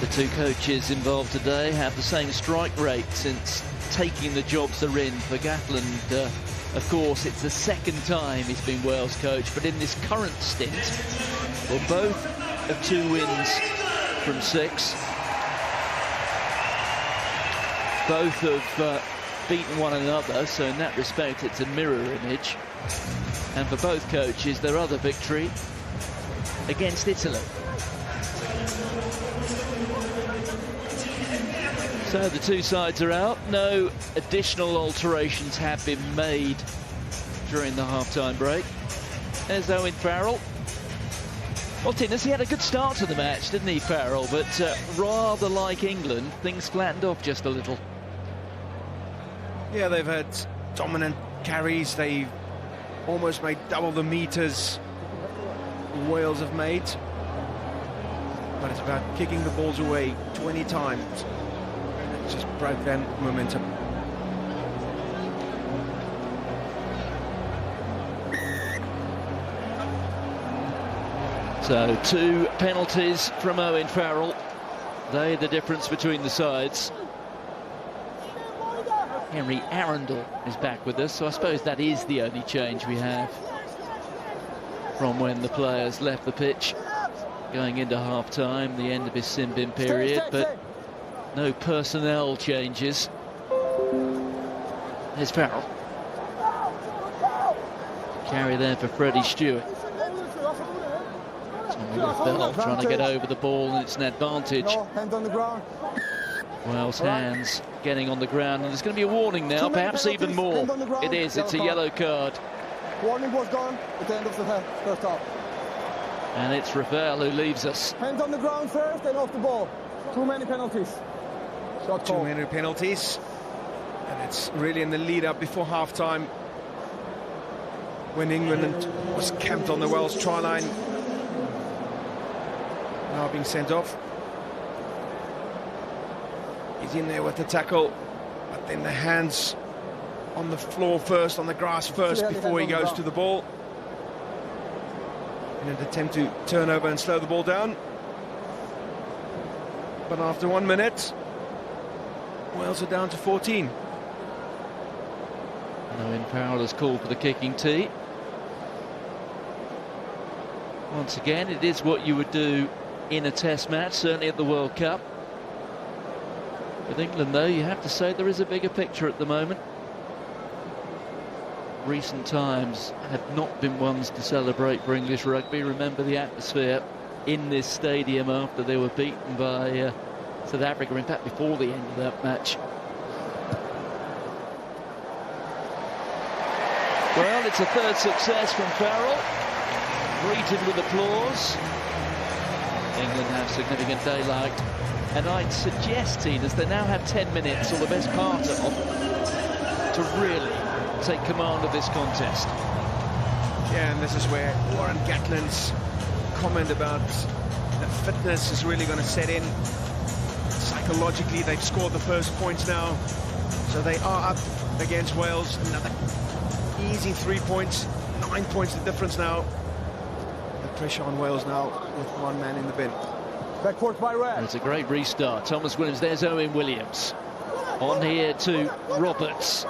The 2 coaches involved today have the same strike rate since taking the jobs they're in. For Gatland, of course, it's the second time he's been Wales coach, but in this current stint, well, both have 2 wins from 6. Both have beaten one another, so in that respect it's a mirror image. And for both coaches, their other victory against Italy. So the 2 sides are out. No additional alterations have been made during the half-time break. There's Owen Farrell. Well, Tinners, he had a good start to the match, didn't he, Farrell? But rather like England, things flattened off just a little. Yeah, they've had dominant carries. They've almost made double the meters Wales have made. But it's about kicking the balls away 20 times. And it just broke their momentum. So 2 penalties from Owen Farrell. They're the difference between the sides. Henry Arundel is back with us, so I suppose that is the only change we have from when the players left the pitch going into half-time, the end of his sin-bin period, but no personnel changes. There's Farrell. Carry there for Freddie Stewart. Bell trying to get over the ball, and it's an advantage. Hands on the ground. Wales hands getting on the ground, and there's going to be a warning now, perhaps even more. It is, it's a yellow card. Warning was gone at the end of the first half. And it's Rafael who leaves us. Hands on the ground first, then off the ball. Too many penalties. Shot call. Too many penalties. And it's really in the lead-up before half-time when England was camped on the Wales try line. Now being sent off. He's in there with the tackle, but then the hands on the floor first, on the grass first, before he goes to the ball. In an attempt to turn over and slow the ball down. But after 1 minute, Wales are down to 14. Owen Farrell has called for the kicking tee. Once again, it is what you would do in a test match, certainly at the World Cup. With England, though, you have to say there is a bigger picture at the moment. Recent times have not been ones to celebrate for English rugby. Remember the atmosphere in this stadium after they were beaten by South Africa, in fact before the end of that match. Well, it's a third success from Farrell, greeted with applause. England have significant daylight, and I'd suggest, Tinas, they now have 10 minutes, or the best part of, to really take command of this contest. Yeah, and this is where Warren Gatland's comment about the fitness is really going to set in. Psychologically, they've scored the first points now, so they are up against Wales. Another easy 3 points, 9 points the difference now. The pressure on Wales now with one man in the bin. Backcourt by Red. It's a great restart. Thomas Williams, there's Owen Williams. On here to Roberts.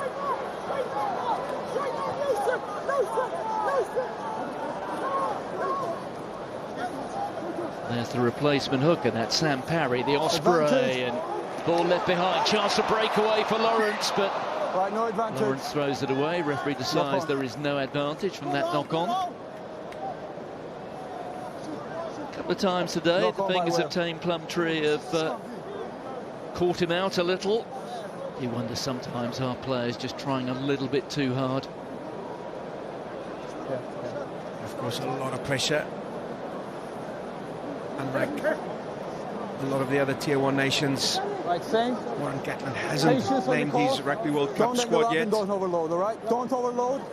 There's the replacement hooker, that's Sam Parry, the Osprey, and ball left behind. Chance to break away for Lawrence, but right, no advantage. Lawrence throws it away. Referee decides there is no advantage from that knock-on. A couple of times today, the fingers of Tame Plumtree have caught him out a little. You wonder sometimes our players just trying a little bit too hard. Of course, a lot of pressure. Unlike a lot of the other Tier 1 nations, Warren Gatland hasn't named his Rugby World Cup squad yet. Don't overload, all right? Don't overload.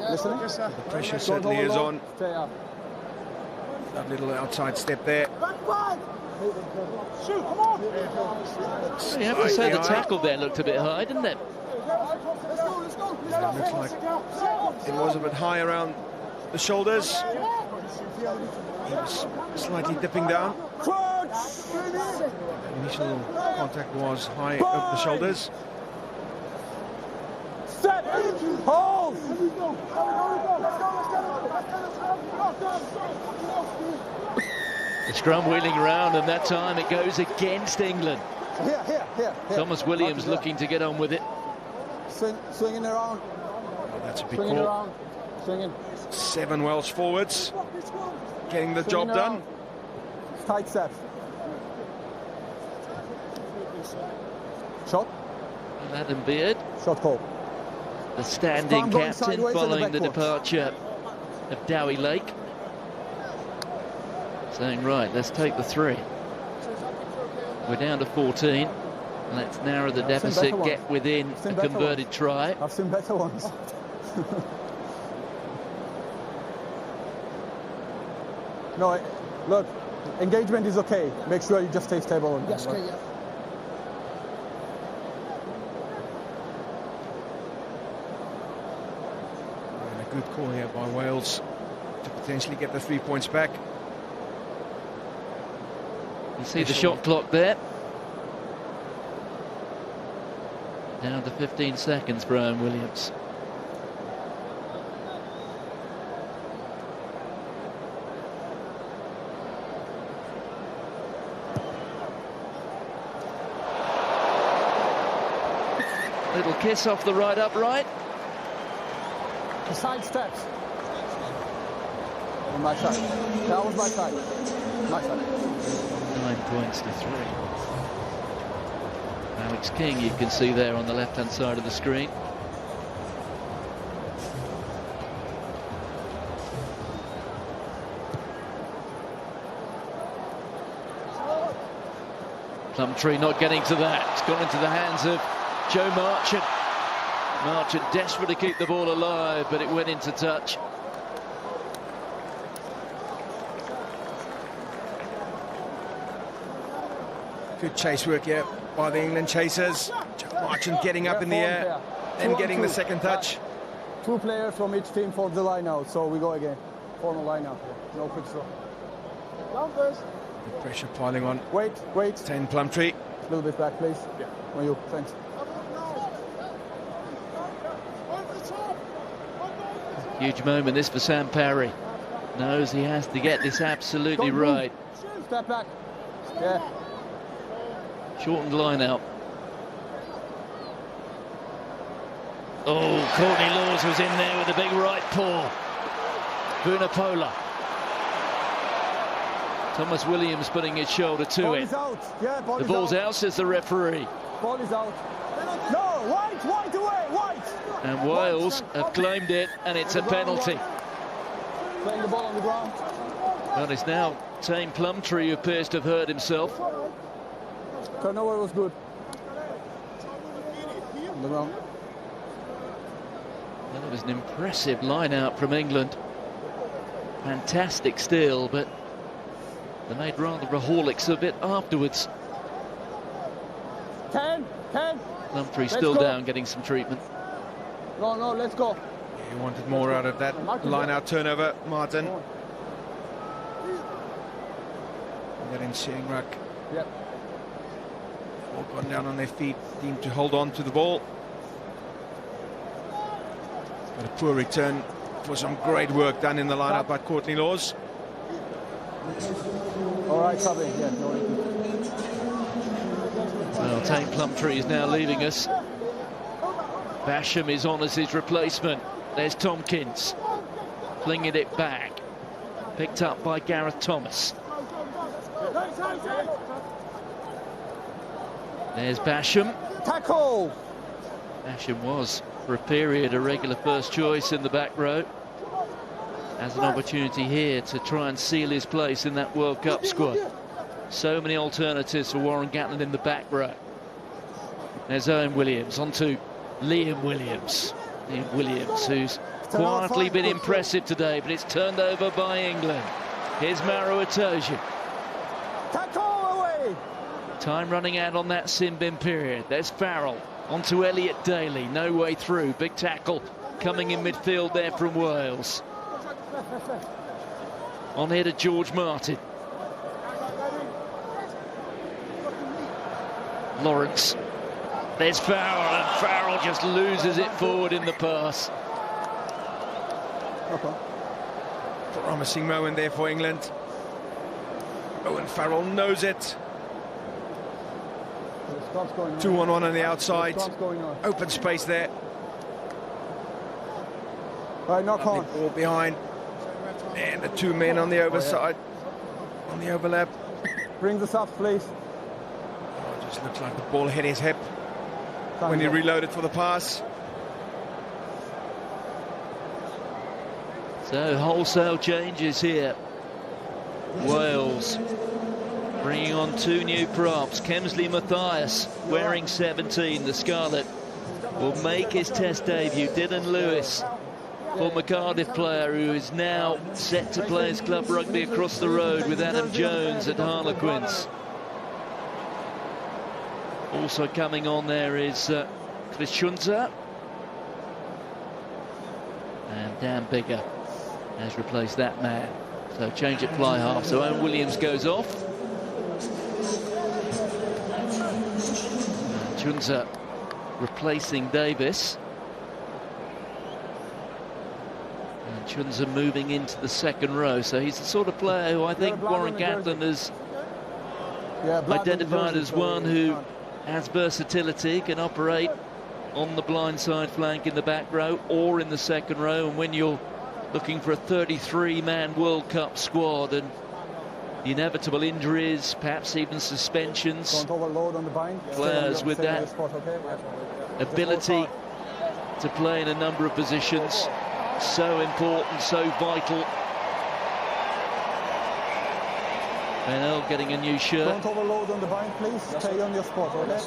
Listening? The pressure certainly is on. That little outside step there. Shoot, come on! You have to say the tackle there looked a bit high, didn't it? Yeah, it looks like it was a bit high around the shoulders. He was slightly dipping down. The initial contact was high over the shoulders. Set! Hold! The scrum wheeling around, and that time it goes against England. Here. Thomas Williams looking to get on with it. Swinging around. Oh, that's a big Swinging call. around. Swinging. 7 Welsh forwards getting the job done. Tight steps. Shot. And Adam Beard, Shot call. the standing Going captain, sideways in the following the backcourt. departure of Dowie Lake, saying, right, let's take the 3. We're down to 14. Let's narrow the I've seen deficit, better get ones. within I've seen a better converted ones. try. I've seen better ones. No, look, engagement is okay. Make sure you just stay stable. Yes, okay, yeah. And a good call here by Wales to potentially get the 3 points back. You see the shot clock there. Down to 15 seconds, Brian Williams. Little kiss off the right upright. The side steps. On my side. That was my side. My side. 9 points to 3. Alex King, you can see there on the left-hand side of the screen. Plumtree not getting to that. It's gone into the hands of Joe Marchant. Marchant desperate to keep the ball alive, but it went into touch. Good chase work here by the England chasers. Marchant getting up in the air, then getting the second touch. 2 players from each team for the line out, so we go again. Formal line out. No quick throw. Down first. Good pressure piling on. Wait. 10 Plumtree. A little bit back, please. Yeah. On you. Thanks. Huge moment this for Sam Parry. Knows he has to get this absolutely Don't move. right. Step back. Yeah. Shortened line out. Oh, Courtney Lawes was in there with a big right paw. Vunipola. Thomas Williams putting his shoulder to Ball it. is out. Yeah, ball The is ball's out. out, says the referee. Ball is out. No, white away, white. And Wales have claimed it, and it's a penalty. Playing the ball on the ground. Well, it's now Tame Plumtree who appears to have hurt himself. Turnover was good. On the ground. Well, it was an impressive line out from England. Fantastic still, but they made rather a Horlicks of it afterwards. 10. Plumtree Let's still go. down, getting some treatment. No, let's go. He wanted more out of that line-out turnover, Martin. Come on. And then in Singrak, Yep. all gone down on their feet, seemed to hold on to the ball. But a poor return for some great work done in the line-out by Courtney Lawes. All right, Sabi. Yeah, no need to. Well, Tame Plumtree is now leaving us. Basham is on as his replacement. There's Tompkins flinging it back. Picked up by Gareth Thomas. There's Basham. Tackle. Basham was, for a period, a regular first choice in the back row. Has an opportunity here to try and seal his place in that World Cup squad. So many alternatives for Warren Gatland in the back row. There's Owen Williams, on to Liam Williams. Liam Williams, who's quietly been impressive today, but it's turned over by England. Here's Maro Itoje. Tackle away. Time running out on that sin bin period. There's Farrell, on to Elliot Daly. No way through. Big tackle coming in midfield there from Wales. On here to George Martin. Lawrence. There's Farrell, and Farrell just loses it forward in the pass. Okay. Promising moment there for England. Owen Farrell knows it. 2-on-1 on the outside. Open space there. All right, knock on. Ball behind. And the 2 men on the overside. On the overlap. Bring this up, please. Oh, just looks like the ball hit his hip when he reloaded for the pass. So wholesale changes here. Wales Bringing on two new props. Kemsley Mathias, wearing 17, the Scarlet, will make his Test debut. Dylan Lewis, former Cardiff player who is now set to play his club rugby across the road with Adam Jones at Harlequins. Also coming on there is Chris Schunzer. And Dan Bigger has replaced that man. So change at fly half. So Owen Williams goes off. Schunzer replacing Davis. And Schunzer moving into the second row. So he's the sort of player who I think Warren Gatland has identified as one who has versatility, can operate on the blindside flank in the back row or in the second row. And when you're looking for a 33-man World Cup squad and the inevitable injuries, perhaps even suspensions, players with that ability to play in a number of positions, so important, so vital. Bennell getting a new shirt. Don't overload on the bind, please. Stay on your spot, okay?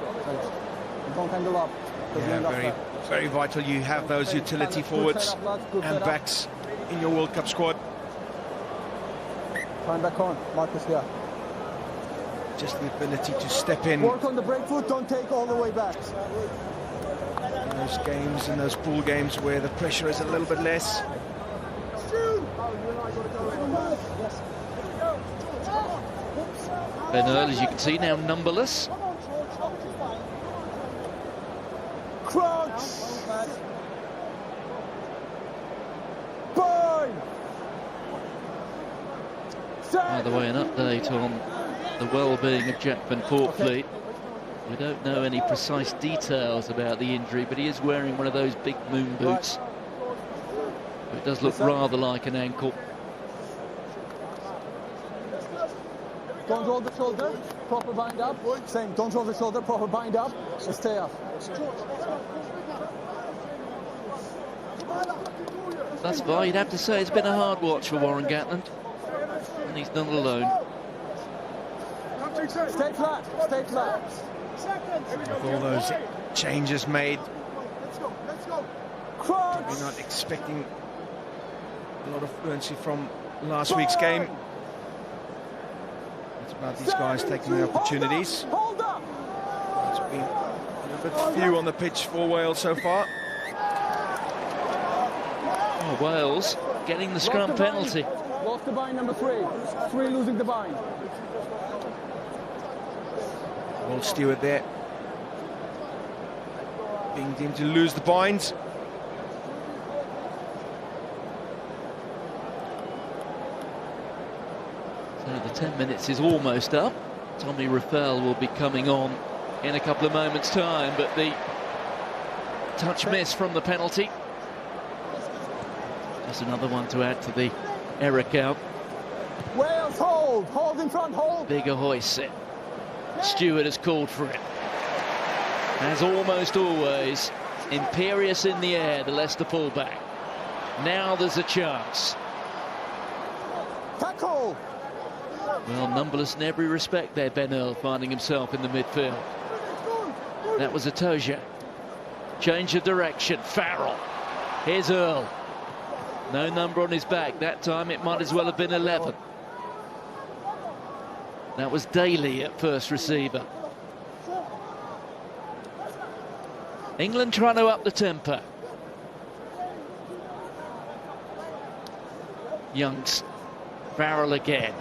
Don't angle up. Yeah, very vital. You have those utility forwards and backs in your World Cup squad. Time back on, Marcus here. Just the ability to step in. Work on the break foot, don't take all the way back. In those games, in those pool games where the pressure is a little bit less. Bennell, as you can see, now numberless. Crouch! Bind! By the way, an update on the well-being of Jack van Poortvliet. We don't know any precise details about the injury, but he is wearing one of those big moon boots. It does look rather like an ankle. Don't roll the shoulder, proper bind up. Same, don't roll the shoulder, proper bind up, and stay up. Thus far, you'd have to say it's been a hard watch for Warren Gatland. And he's not alone. Stay flat, stay flat. With all those changes made, Crunch! we're not expecting a lot of fluency from last week's game. It's about these guys taking the opportunities. Hold up! It's been a little bit few on the pitch for Wales so far. Oh, Wales getting the scrum penalty. Lost the bind, number 3. 3 losing the bind. Old Stewart there, being deemed to lose the binds. So the 10 minutes is almost up. Tommy Reffell will be coming on in a couple of moments' time, but the touch miss from the penalty. Just another one to add to the error count. Wales, hold! Hold in front, hold! Bigger hoist it. Stewart has called for it. As almost always, imperious in the air, the Leicester fullback. Now there's a chance. Tackle! Well, numberless in every respect there, Bennell finding himself in the midfield. That was Atoja. Change of direction, Farrell. Here's Earl. No number on his back. That time it might as well have been 11. That was Daly at first receiver. England trying to up the tempo. Youngs. Farrell again.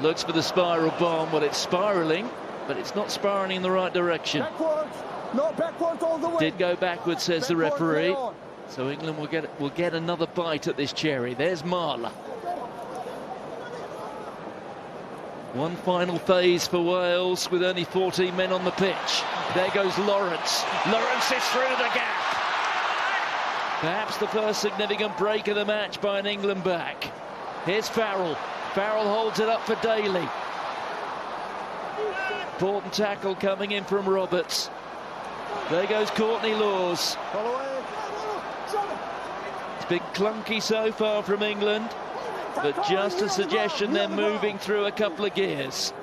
Looks for the spiral bomb. Well, it's spiralling, but it's not spiraling in the right direction. Backwards! No, backwards all the way! Did go backwards, says the Backwards, referee. Leon. So England will get another bite at this cherry. There's Marler. One final phase for Wales with only 14 men on the pitch. There goes Lawrence. Lawrence is through the gap. Perhaps the first significant break of the match by an England back. Here's Farrell. Farrell holds it up for Daly. Important tackle coming in from Roberts. There goes Courtney Laws. It's been clunky so far from England, but just a suggestion they're moving through a couple of gears.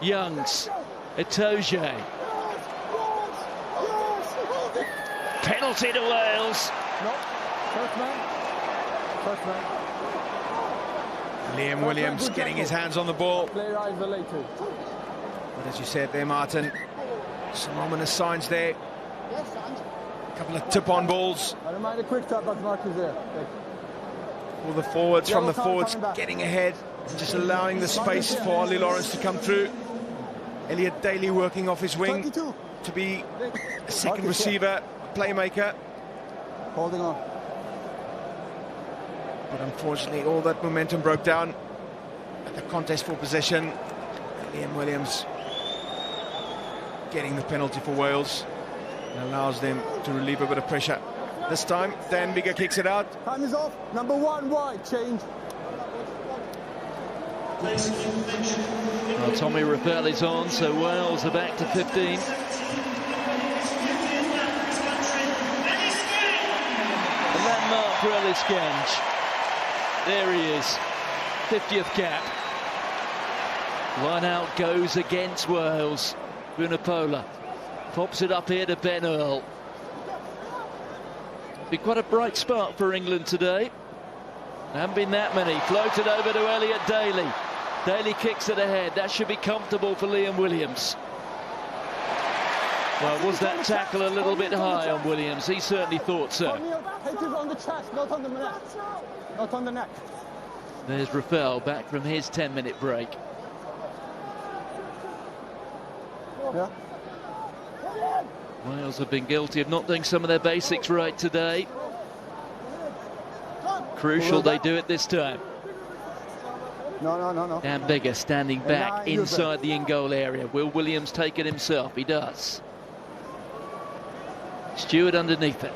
Youngs, Itoje. Penalty to Wales. No. First man. First man. Liam Williams getting his hands on the ball. Player isolated. But as you said there, Martin, some ominous signs there. A couple of tip-on balls. I don't mind a quick tap, but Marcus there. All the forwards from the Yellow card forwards coming back. getting ahead, and just allowing the space for Ollie Lawrence to come through. Elliot Daly working off his wing 22. to be a second Marcus, receiver, playmaker. Holding on. But unfortunately, all that momentum broke down at the contest for possession. Liam Williams getting the penalty for Wales and allows them to relieve a bit of pressure. This time, Dan Biggar kicks it out. Time is off. Number 1 wide. Change. Well, Tommy Rafell is on, so Wales are back to 15. The landmark for Ellis Genge. There he is, 50th cap. Line out goes against Wales. Vunipola pops it up here to Ben Earl. Be quite a bright spark for England today. Haven't been that many. Floated over to Elliot Daly. Daly kicks it ahead. That should be comfortable for Liam Williams. Well, was that tackle a little bit high on Williams? He certainly thought so. Hit it on the chest, not on the neck. Not on the neck. There's Rafell back from his 10-minute break. Yeah. Wales have been guilty of not doing some of their basics right today. Crucial they do it this time. No. Dan Biggar standing back inside the in-goal area. Will Williams take it himself? He does. Stewart underneath it.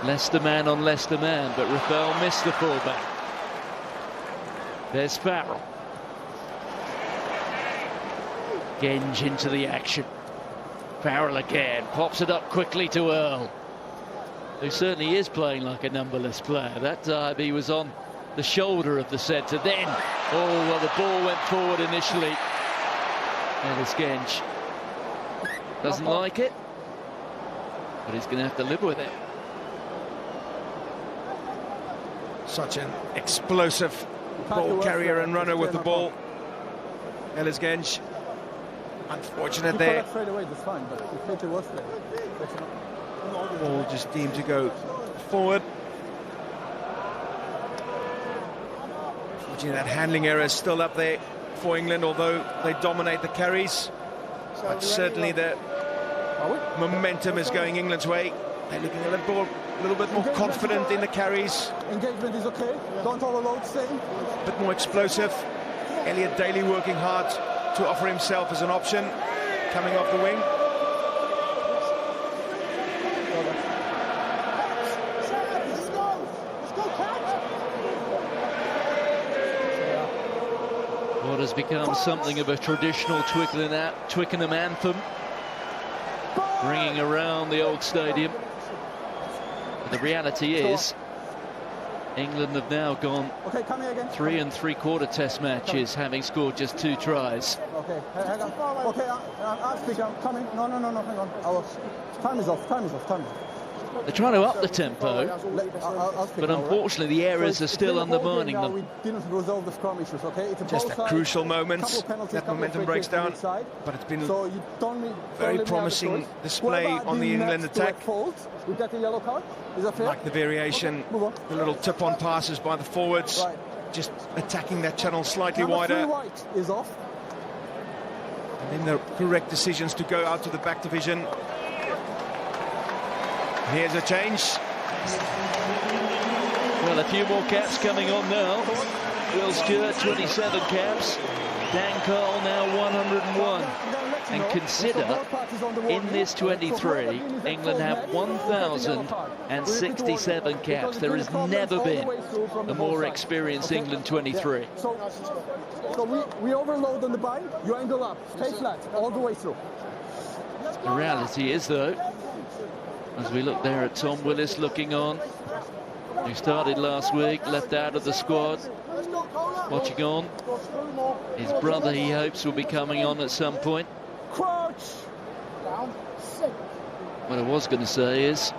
Leicester man on Leicester man, but Rafell missed the fullback. There's Farrell. Genge into the action. Farrell again, pops it up quickly to Earl, who certainly is playing like a numberless player. That time he was on the shoulder of the centre. Then, oh, well, the ball went forward initially. Ellis Genge doesn't like it, but he's going to have to live with it. Such an explosive ball carrier and runner with the ball. Ellis Genge. Unfortunate there. Straight away, that's fine, but if it was there, Ball just deemed to go forward. Unfortunately, that handling error is still up there for England, although they dominate the carries. But certainly the momentum is going England's way. They're looking a little bit more confident in the carries. Engagement is okay. Don't overload, stay. A bit more explosive. Elliot Daly working hard to offer himself as an option, coming off the wing. What has become something of a traditional Twickenham anthem, ringing around the old stadium. But the reality is, England have now gone 3 3/4 test matches, having scored just 2 tries. Okay, hang on. Okay, I'll speak. I'm coming. No, hang on. Time is off. They're trying to up the tempo, I'll speak but now, unfortunately the errors are still undermining them. We didn't resolve the scrum issues, okay? It's Just a crucial moment. That momentum breaks down, but it's been so you don't need very promising display on the England attack. We got the yellow card. Is that fair? Like the variation, the little tip-on passes by the forwards, Right. just attacking that channel slightly Number wider. 3 white is off. And then the correct decisions to go out to the back division. Here's a change. Well, a few more caps coming on now. Will Stewart, 27 caps. Dan Cole now 101. And consider, in this 23, England have 1,067 caps. There has never been a more experienced England 23. So we overload on the bind, you angle up, stay flat, all the way through. The reality is, though, as we look there at Tom Willis looking on, who started last week, left out of the squad. watching on. His brother, he hopes, will be coming on at some point. Crouch. What I was going to say is,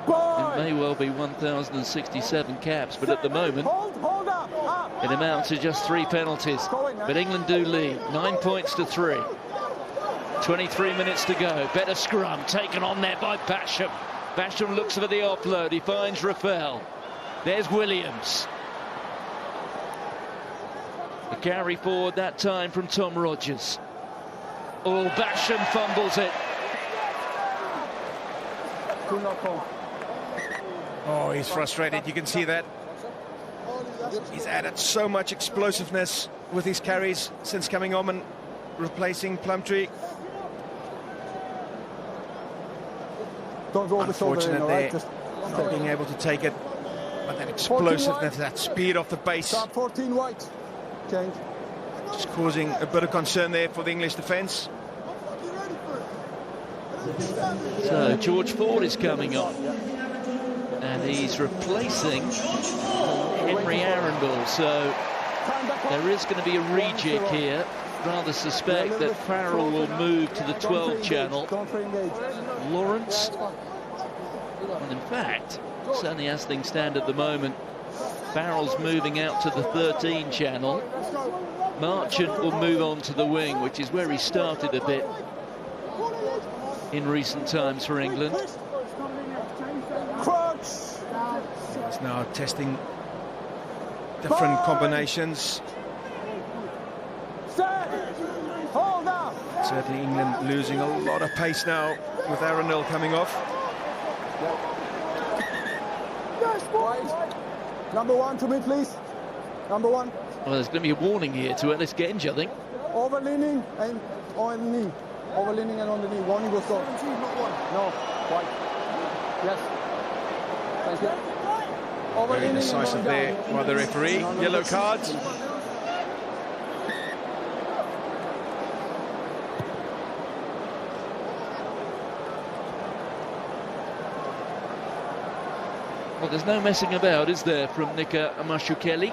it may well be 1,067 caps, but at the moment, Hold up. it amounts to just 3 penalties. But England do lead, 9 points to 3. 23 minutes to go. Better scrum taken on there by Basham. Basham looks for the offload. He finds Rafael. There's Williams. The carry forward that time from Tom Rogers. Oh, Basham fumbles it. Oh, he's frustrated. You can see that. He's added so much explosiveness with his carries since coming on and replacing Plumtree. Don't roll the shoulder in, Unfortunate all there, right? Just not being able to take it. But that explosiveness, that speed off the base, stop 14 white. Change. just causing a bit of concern there for the English defence. So George Ford is coming on. And he's replacing Henry Arundel. So there is going to be a rejig here. Rather suspect that Farrell will move to the 12 channel. Lawrence, and in fact, certainly as things stand at the moment, Farrell's moving out to the 13 channel. Marchant will move on to the wing, which is where he started a bit in recent times for England. He's now testing different combinations. Hold up. Certainly England losing a lot of pace now with Arundel coming off. Number 1 to me, please. Number 1. Well, there's going to be a warning here to Ellis Genge, I think. Overleaning and on the knee. Overleaning and on the knee. Warning goes down. No. White. Yes. Thank you. Very decisive there by the referee. Yellow cards. Well, there's no messing about, is there, from Nika Amashukeli?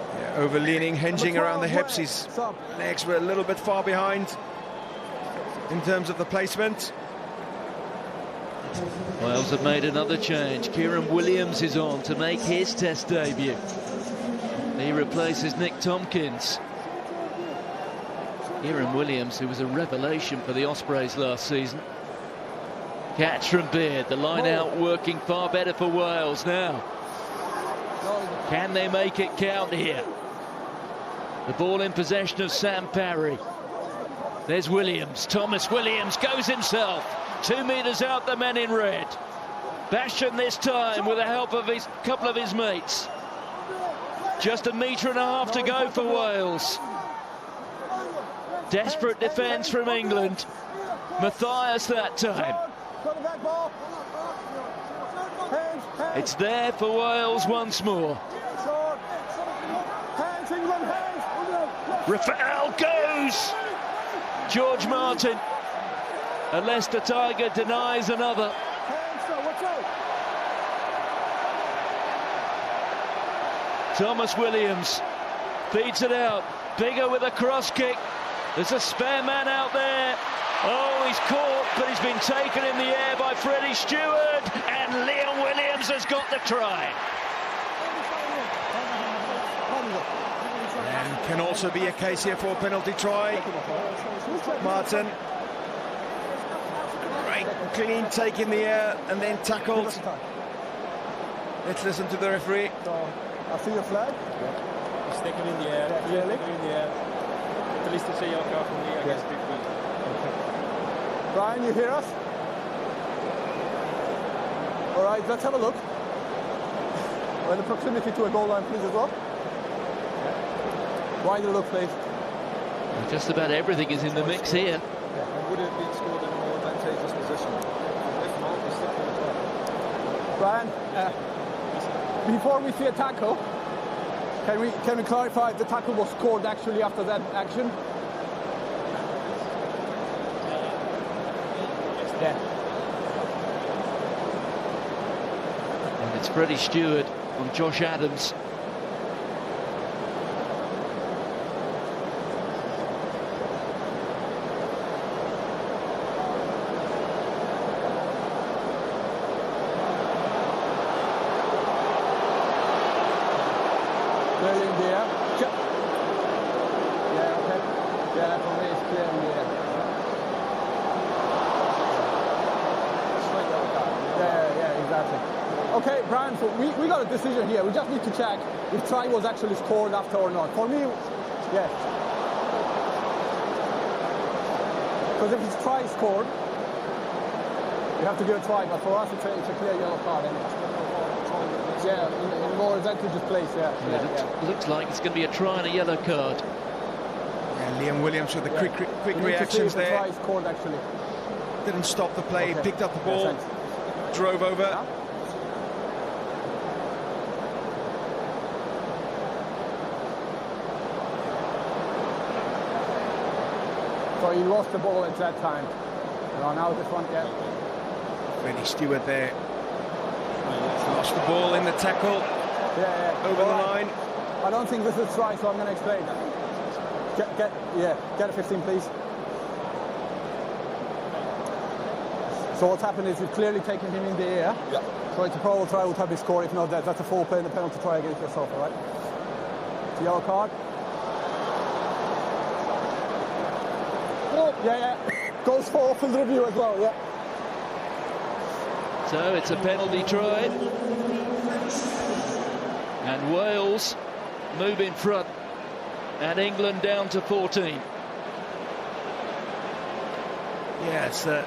Yeah, overleaning, hinging around the hips. His legs were a little bit far behind in terms of the placement. Wales have made another change. Kieran Williams is on to make his Test debut. He replaces Nick Tompkins. Kieran Williams, who was a revelation for the Ospreys last season. Catch from Beard, the line out working far better for Wales now. Can they make it count here? The ball in possession of Sam Parry. There's Williams. Thomas Williams goes himself. 2 metres out, the men in red. Basham this time with the help of his couple of his mates. Just 1.5 metres to go for Wales. Desperate defence from England. Matthias that time. It's there for Wales once more. Rafael goes. George Martin. A Leicester Tiger denies another. Thomas Williams feeds it out. Bigger with a cross kick. There's a spare man out there. Oh, he's caught, but he's been taken in the air by Freddie Stewart, and Liam Williams has got the try. And can also be a case here for a penalty try. Martin. Great, clean take in the air and then tackled. Let's listen to the referee. I see your flag. He's sticking in the air. Sticking in the air. At least to see your car from the against big feet. Brian, you hear us? All right, let's have a look. We're in the proximity to a goal line, please, as well. Wider look, please. Well, just about everything is in the mix here. And would it have been scored in a more advantageous position? If not, we stick with the try. Brian, before we see a tackle, can we clarify if the tackle was scored actually after that action? Yeah. And it's Freddie Stewart on Josh Adams. Yeah, okay. Yeah, for me it's clear in the air. Yeah, exactly. Okay, Brian, so we got a decision here. We just need to check if try was actually scored after or not. For me, yes. Because if it's try scored, you have to give a try, but for us it's a clear yellow card anyway. Yeah, in a more advantageous place, yeah. Looks like it's going to be a try and a yellow card. And Liam Williams with the quick reactions there. Try scored actually. Didn't stop the play, Okay. picked up the ball, drove over. Yeah. So he lost the ball at that time. Now this one, yeah. Freddie Stewart there. Lost the ball in the tackle. Yeah. Over the All line. I don't think this is try, so I'm going to explain. Get a 15, please. So what's happened is you've clearly taken him in the air. Yeah. So it's a probable try would have been scored. If not, that's a full play and a penalty try against yourself, all right? It's a yellow card. Oh, yeah. Goes for field review as well, yeah. So it's a penalty try. And Wales move in front. And England down to 14. Yeah, it's the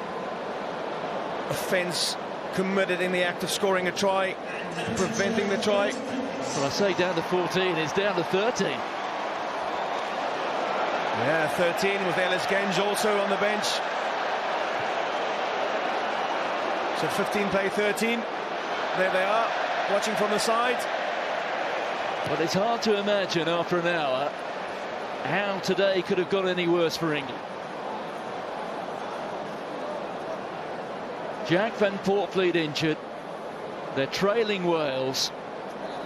offence committed in the act of scoring a try, preventing the try. Well, I say down to 14, it's down to 13. Yeah, 13 with Ellis Genge also on the bench. So 15 play 13. There they are, watching from the side. But it's hard to imagine after an hour how today could have got any worse for England. Jack van Poortvliet injured. They're trailing Wales,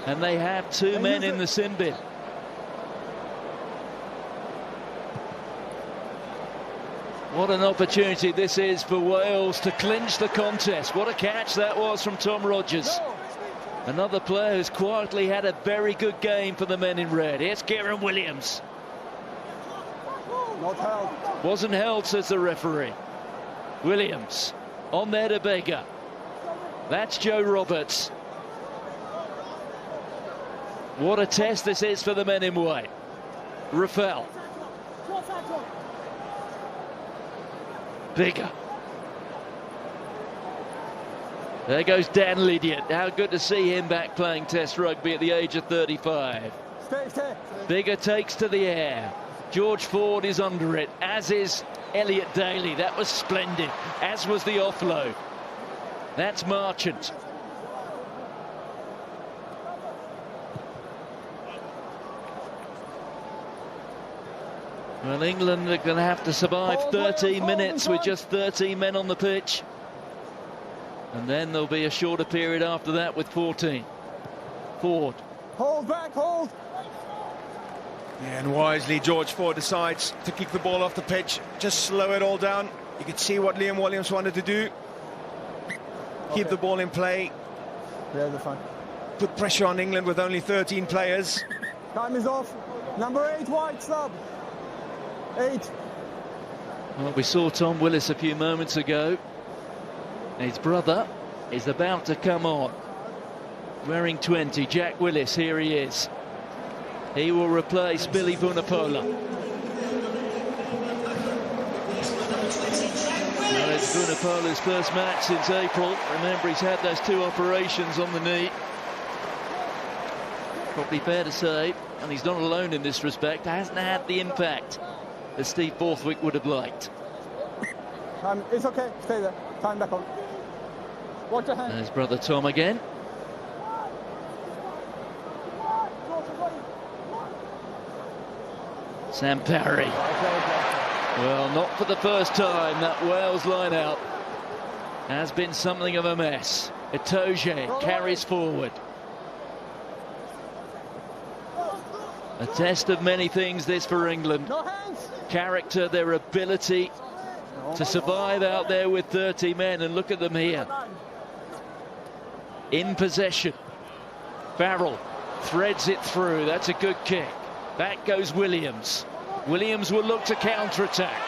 and they have two men in the sin bin. What an opportunity this is for Wales to clinch the contest. What a catch that was from Tom Rogers. Another player who's quietly had a very good game for the men in red. Here's Kieran Williams. Not held. Wasn't held, says the referee. Williams on there to Bega. That's Joe Roberts. What a test this is for the men in white. Rafael. Bigger. There goes Dan Lydiard. How good to see him back playing Test rugby at the age of 35. Stay. Bigger takes to the air. George Ford is under it, as is Elliot Daly. That was splendid, as was the offload. That's Marchant. Well, England are going to have to survive 13 minutes with just 13 men on the pitch. And then there'll be a shorter period after that with 14. Ford. Hold back, hold. Yeah, and wisely George Ford decides to kick the ball off the pitch, just slow it all down. You could see what Liam Williams wanted to do. Keep the ball in play. Yeah, that's fine. Put pressure on England with only 13 players. Time is off. Number 8 white sub. 8. Well, we saw Tom Willis a few moments ago. His brother is about to come on. Wearing 20, Jack Willis, here he is. He will replace Billy Vunipola. Well, it's Vunipola's first match since April. Remember, he's had those 2 operations on the knee. Probably fair to say, and he's not alone in this respect, hasn't had the impact that Steve Borthwick would have liked. It's okay, stay there. Time back on. Watch your hand. There's brother Tom again. Sam Parry. Well, not for the first time. That Wales line-out has been something of a mess. Itoje carries forward. A test of many things, this, for England. No hands. Character, their ability to survive out there with 30 men, and look at them here. In possession. Farrell threads it through. That's a good kick. Back goes Williams. Williams will look to counter-attack.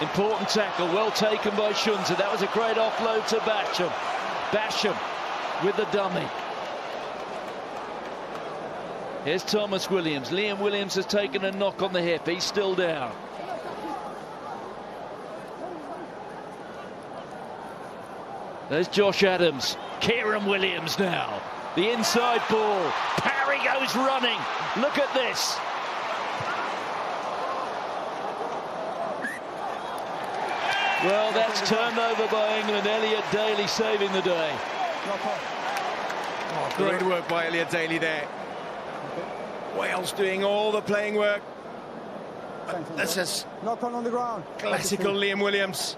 Important tackle, well taken by Shunza. That was a great offload to Basham. Basham with the dummy. Here's Thomas Williams. Liam Williams has taken a knock on the hip. He's still down. There's Josh Adams. Kieran Williams now. The inside ball. Parry goes running. Look at this. Well, that's turned over by England. Elliot Daly saving the day. Oh, great work by Elliot Daly there. Wales doing all the playing work. But this is knock on the ground. Classical Liam Williams.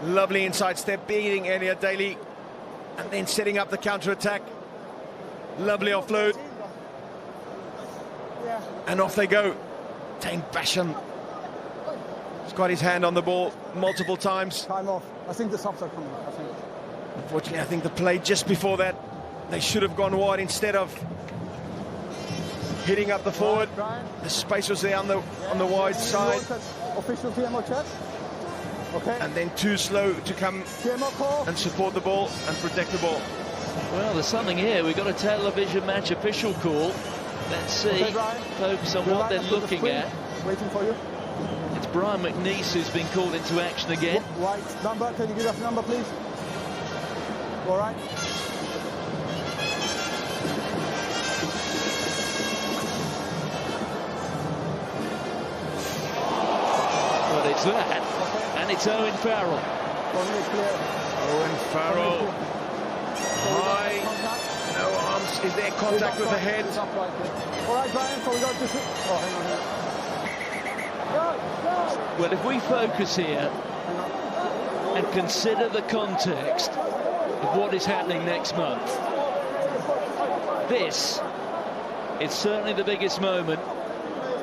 Lovely inside step, beating Elliot Daly, and then setting up the counter-attack. Lovely offload. And off they go. Tank Basham. He's got his hand on the ball multiple times. Time off. I think the subs are coming. Unfortunately, I think the play just before that, they should have gone wide instead of hitting up the forward. The space was there on the wide side. Official TMO check. Okay. And then too slow to come and support the ball and protect the ball. Well, there's something here. We've got a television match official call. Let's see. Okay, focus on what they're looking at. Waiting for you. It's Brian McNeice who's been called into action again. White number. Can you give us the number, please? All right. Well, it's that. And it's Owen Farrell. Owen Farrell. High. No arms. Is there contact with the head? All right, Brian, so we got this. Oh, hang on. Well, if we focus here and consider the context of what is happening next month, this is certainly the biggest moment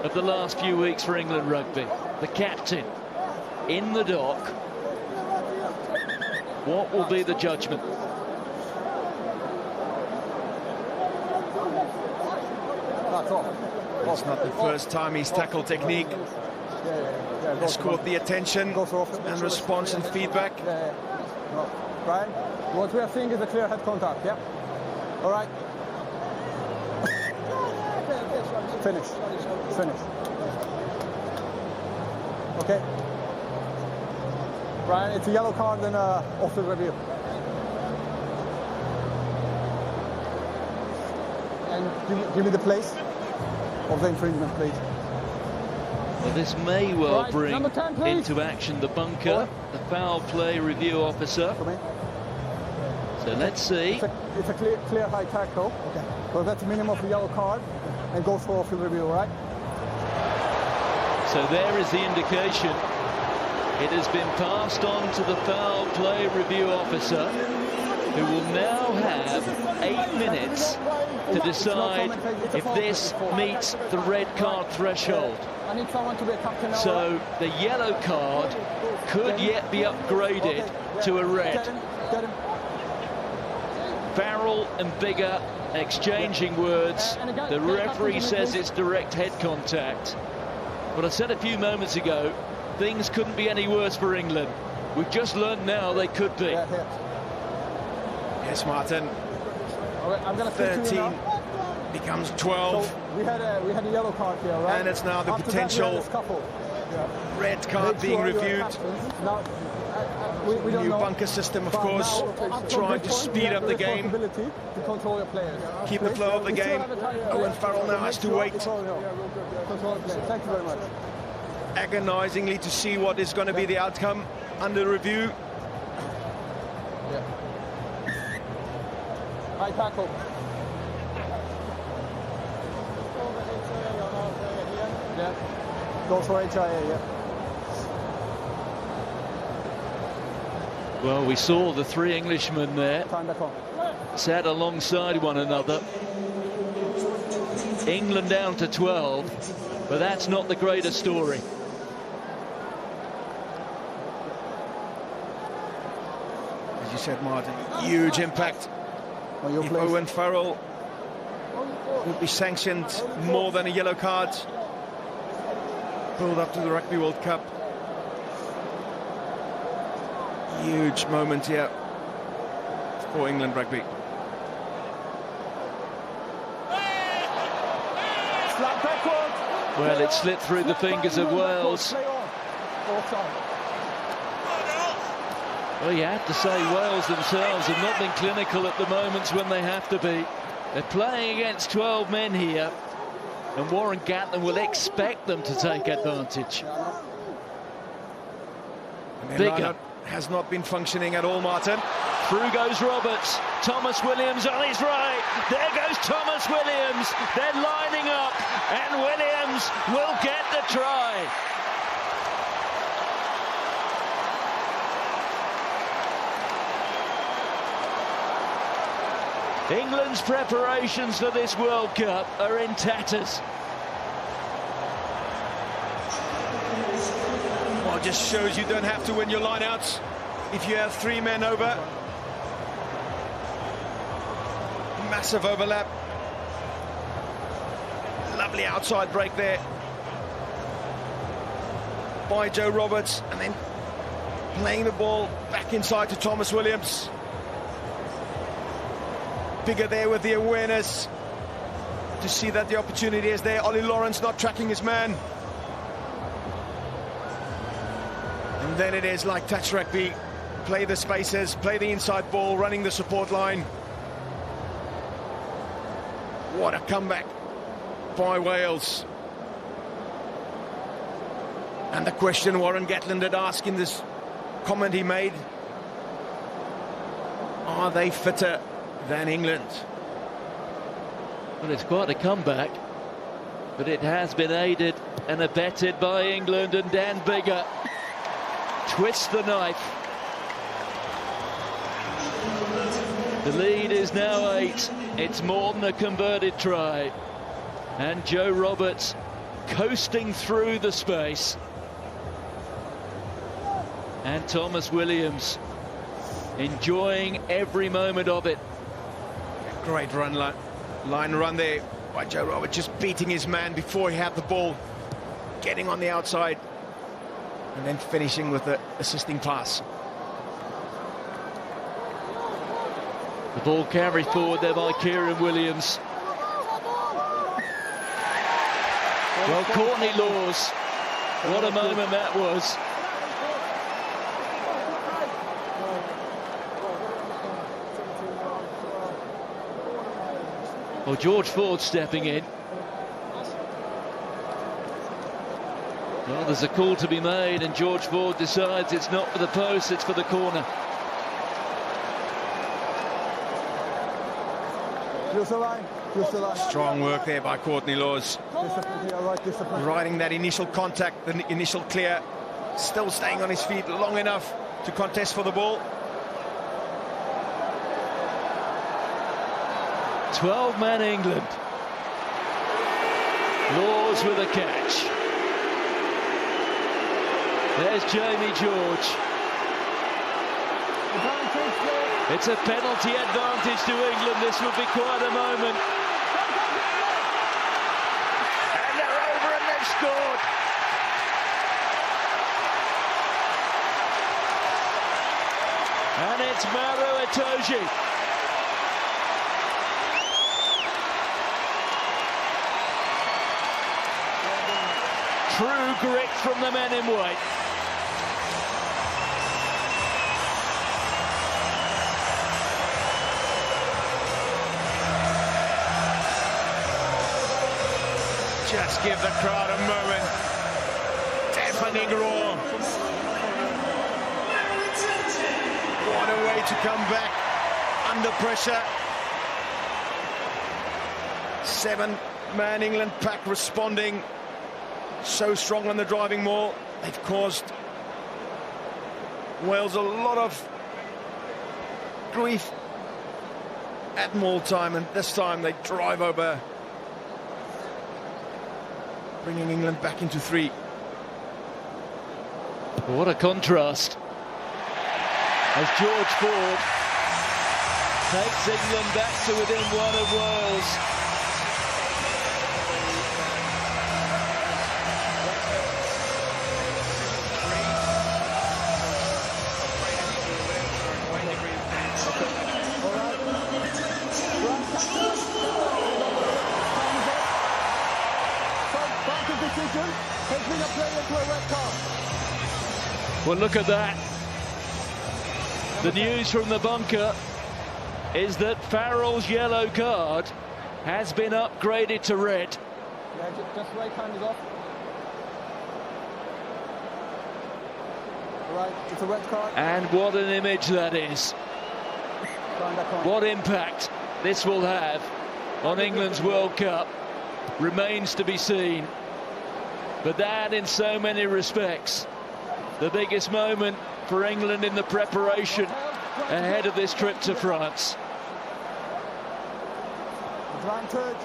of the last few weeks for England rugby. The captain in the dock. What will be the judgment? It's not the first time he's tackled technique. Has caught the attention and response and feedback. No. Brian, what we are seeing is a clear head contact, yeah? All right. Finish. Finish. Okay. Brian, it's a yellow card and off the review. And give me the place of the infringement, please. Well, this may well Right, bring number 10, please. into action the bunker, the foul play review officer. Come in. So let's see. It's a clear high tackle. Okay. So that's minimum of the yellow card and goes for off-field review, right? So there is the indication. It has been passed on to the foul play review officer, who will now have 8 minutes to decide if this meets the red card threshold. I need someone to be a captain now. So the yellow card could yet be upgraded to a red. Get him. Farrell and Biggar exchanging words. The referee says it's direct head contact. But I said a few moments ago, things couldn't be any worse for England. We've just learned now they could be. Yes, Martin. Okay, I'm gonna 13 becomes 12. So we had a yellow card here, right? And it's now the After potential that, we had a scuffle. red card Make being sure you're reviewed. captains. Now, we don't New know. bunker system, of But course, now, trying to speed up the game. Responsibility to control your players. Keep the flow of the We still game. have a time. Owen Farrell now has to wait Control your players. Thank you very much. agonizingly to see what is going to be the outcome under review. High tackle. Yeah. Goes for HIA, yeah. Well, we saw the three Englishmen there Time back on. sat alongside one another. England down to 12, but that's not the greatest story. As you said, Martin, huge impact. On your If place. Owen Farrell will be sanctioned more than a yellow card. Build up to the Rugby World Cup. Huge moment here for England rugby. Well, it slipped through the fingers of Wales. Well, you have to say Wales themselves have not been clinical at the moments when they have to be. They're playing against 12 men here, and Warren Gatland will expect them to take advantage. Bigger has not been functioning at all, Martin. Through goes Roberts. Thomas Williams on his right. There goes Thomas Williams. They're lining up, and Williams will get the try. England's preparations for this World Cup are in tatters. Well, it just shows you don't have to win your lineouts if you have 3 men over. Massive overlap. Lovely outside break there by Joe Roberts, and then playing the ball back inside to Thomas Williams. Bigger there with the awareness to see that the opportunity is there. Ollie Lawrence not tracking his man. And then it is like touch rugby. Play the spaces, play the inside ball, running the support line. What a comeback by Wales. And the question Warren Gatland had asked in this comment he made: are they fitter than England? Well, it's quite a comeback, but it has been aided and abetted by England, and Dan Biggar twists the knife. The lead is now 8. It's more than a converted try, and Joe Roberts coasting through the space, and Thomas Williams enjoying every moment of it. Great line run there by Joe Roberts, just beating his man before he had the ball, getting on the outside, and then finishing with the assisting pass. The ball carried forward there by Kieran Williams. Well, Courtney Lawes, what a moment that was. Well, George Ford stepping in. Well, there's a call to be made, and George Ford decides it's not for the post, it's for the corner. Strong work there by Courtney Lawes. Riding that initial contact, the initial clear, still staying on his feet long enough to contest for the ball. 12-man England. Lawes with a catch. There's Jamie George. It's a penalty advantage to England. This will be quite a moment. And they're over and they've scored. And it's Maro Itoje. True grit from the men in white. Just give the crowd a moment. Deafening roar. What a way to come back under pressure. 7-man England pack responding. So strong on the driving maul. They've caused Wales a lot of grief at maul time, and this time they drive over, bringing England back into 3. What a contrast as George Ford takes England back to within 1 of Wales. Cohesion, has been a player to a red card. Well, look at that. The news from the bunker is that Farrell's yellow card has been upgraded to red. Yeah, just right hand is off. Right, it's a red card. And what an image that is. What impact this will have on England's World Cup remains to be seen. But that, in so many respects, the biggest moment for England in the preparation ahead of this trip to France. Advantage.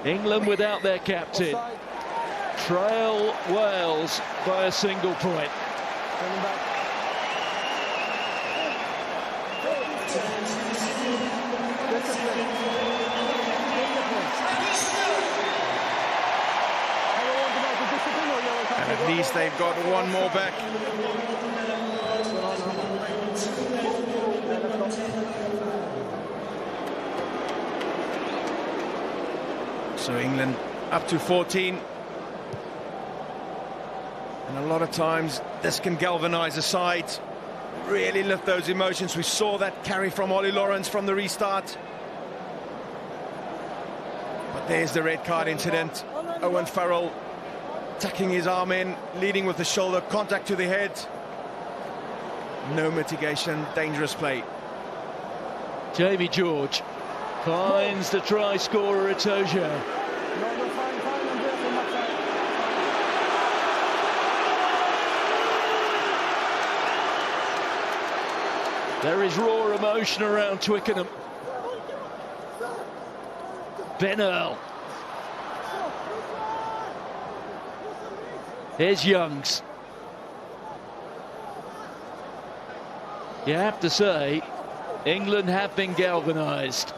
England without their captain Offside. trail Wales by a single point. Turning back. Discipline. And at least they've got one more back. So England up to 14. And a lot of times this can galvanise a side, really lift those emotions. We saw that carry from Ollie Lawrence from the restart. But there's the red card incident. Owen Farrell tucking his arm in, leading with the shoulder, contact to the head. No mitigation, dangerous play. Jamie George finds the try scorer Itoje. No, fine, Andreas, on that side. There is raw emotion around Twickenham. Ben Earl. Here's Youngs. You have to say, England have been galvanised.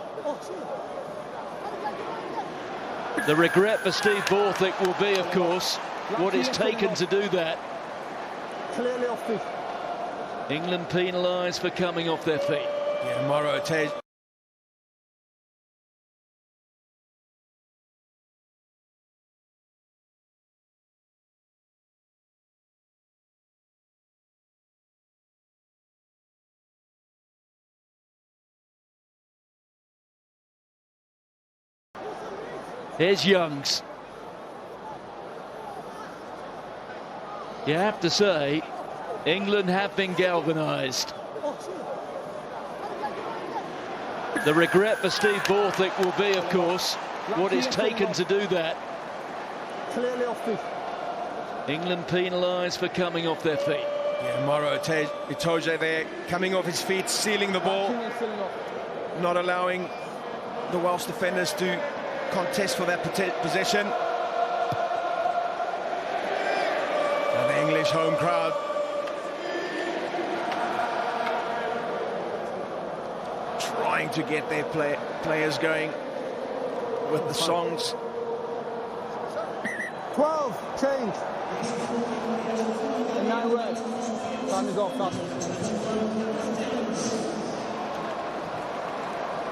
The regret for Steve Borthwick will be, of course, what it's taken to do that. Clearly off feet. England penalised for coming off their feet. Yeah, Moro Itoje. Here's Youngs. You have to say, England have been galvanised. The regret for Steve Borthwick will be, of course, what it's taken to do that. Clearly off feet. England penalised for coming off their feet. Yeah, Moro Itoje there, coming off his feet, sealing the ball, not allowing the Welsh defenders to contest for that possession. And the English home crowd trying to get their players going with the songs. 12, change. And 9 red. Time is off.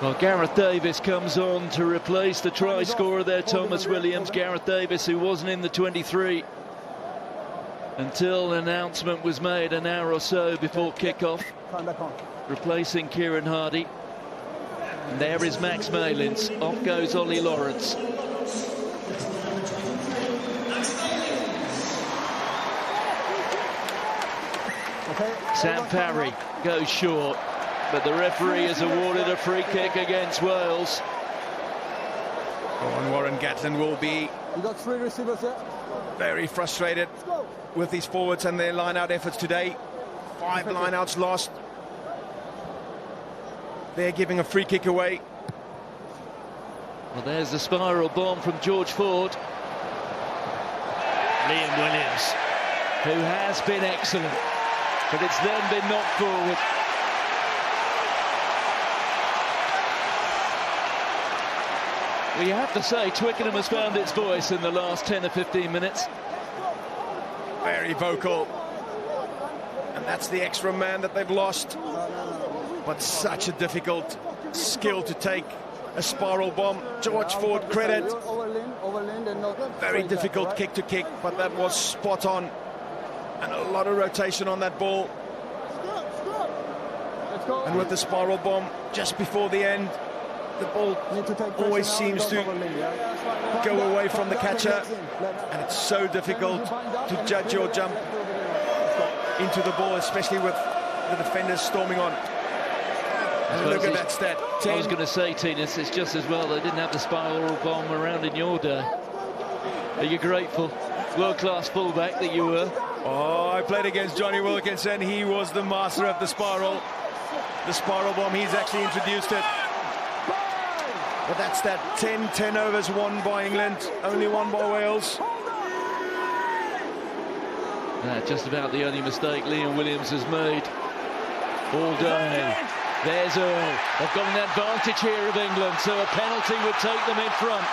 Well, Gareth Davis comes on to replace the try scorer there, Thomas Williams. Gareth Davis, who wasn't in the 23 until an announcement was made an hour or so before kick-off, replacing Kieran Hardy. And there is Max Malins. Off goes Ollie Lawrence. Sam Parry goes short, but the referee has awarded a free kick against Wales. Oh, and Warren Gatland will be got 3 receivers there. Very frustrated with these forwards and their line-out efforts today. 5 line-outs lost. They're giving a free kick away. Well, there's the spiral bomb from George Ford. Liam Williams, who has been excellent, but it's then been knocked forward. Well, you have to say, Twickenham has found its voice in the last 10 or 15 minutes. Very vocal. And that's the extra man that they've lost. But such a difficult skill to take a spiral bomb. George Ford credit. Overland and not Very straight difficult left, kick to kick, but that was spot on. And a lot of rotation on that ball. Let's go. And with the spiral bomb just before the end, the ball Need to take always pressure now, seems to don't overland, yeah? go Find away that, from the find that, catcher. legs in, legs. And it's so difficult to judge your jump Let's go. into the ball, especially with the defenders storming on. And look at that stat. I was 10. going to say, Tinas, it's just as well they didn't have the spiral bomb around in your day. Are you grateful? World-class fullback that you were. Oh, I played against Johnny Wilkinson. He was the master of the spiral. The spiral bomb, he's actually introduced it. But that's that 10 turnovers won by England, only one by Wales. Just about the only mistake Liam Williams has made all day. There's Earl. They've got an advantage here of England, so a penalty would take them in front.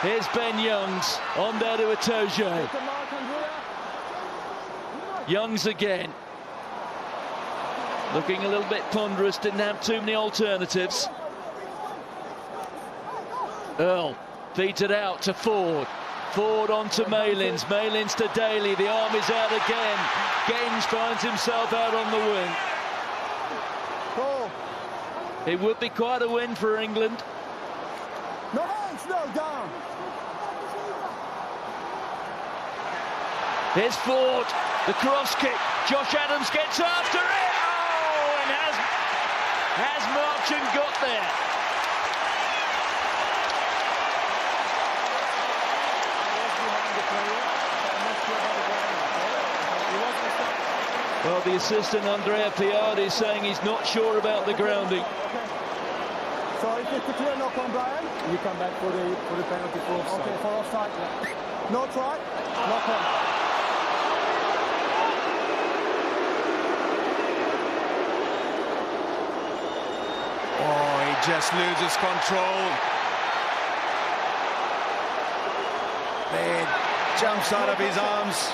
Here's Ben Youngs on there to Itoje. Youngs again. Looking a little bit ponderous, didn't have too many alternatives. Earl feeds it out to Ford. Ford on to Malins. Malins to Daly. The arm is out again. Genge finds himself out on the wing. It would be quite a win for England. No hands, no, down. Here's Ford. The cross kick. Josh Adams gets after it. Oh, and has Marchant got there? Well, the assistant Andrea Piardi is saying he's not sure about the grounding. So if it's a clear knock on Brian, You come back for the penalty for offside. okay, for offside. Yeah. No try, knock on. Oh, he just loses control. There, jumps out of his arms.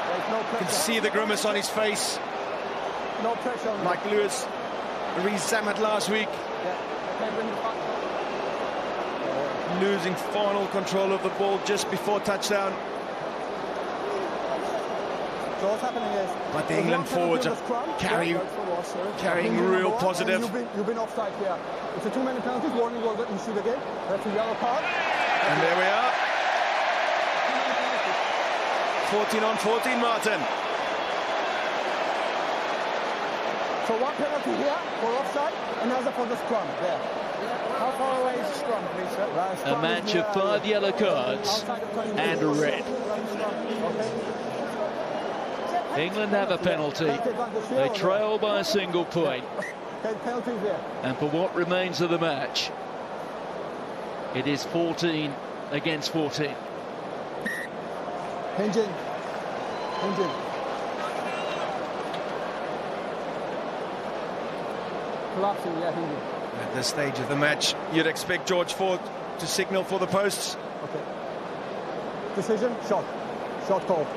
There's no You can pressure. see the grimace on his face, No pressure on like Lewis Rees-Zammit last week, Can't win the fight. losing final control of the ball just before touchdown. So what's happening is... But the there's England one penalty forwards on are the scrum. carrying You've been real on board, positive. and You've been offside here. It's a too-many penalties. Warning goal that issued again. That's a yellow card. And there we are. 14 on 14, Martin. So one penalty here for offside, another for the scrum. There. How far away is the scrum, please, sir? A match of 5 yellow cards and a red. England have a penalty. They trail by a single point. Penalty there. And for what remains of the match, it is 14 against 14. Engine. Collapsing, yeah, Engine. At this stage of the match, you'd expect George Ford to signal for the posts. Okay. Decision, shot. Shot called.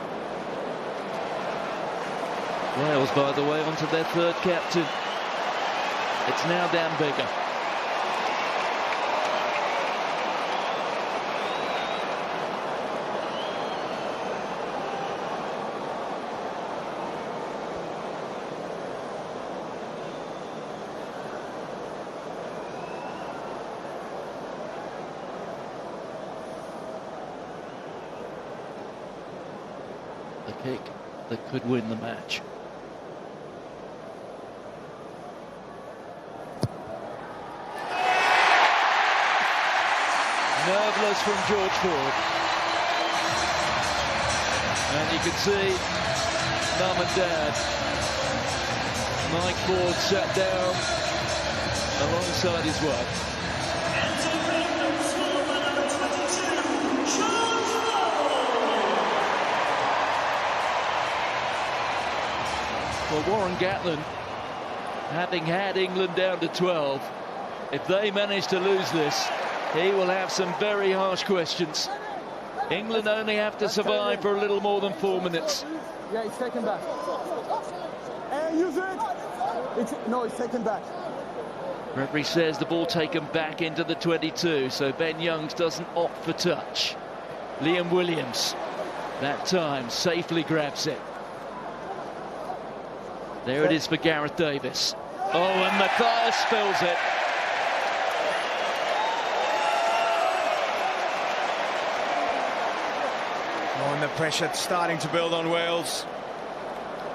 Wales, by the way, onto their third captain. It's now Dan Biggar. The kick that could win the match. Nerveless from George Ford. And you can see Mum and Dad. Mike Ford sat down alongside his wife. Well, Warren Gatland, having had England down to 12, if they manage to lose this, he will have some very harsh questions. England only have to survive for a little more than 4 minutes. Yeah, it's taken back. And use it. No, it's taken back. Referee says the ball taken back into the 22, so Ben Youngs doesn't opt for touch. Liam Williams, that time, safely grabs it. There it is for Gareth Davis. Oh, and Matthias spills it. Oh, and the pressure starting to build on Wales.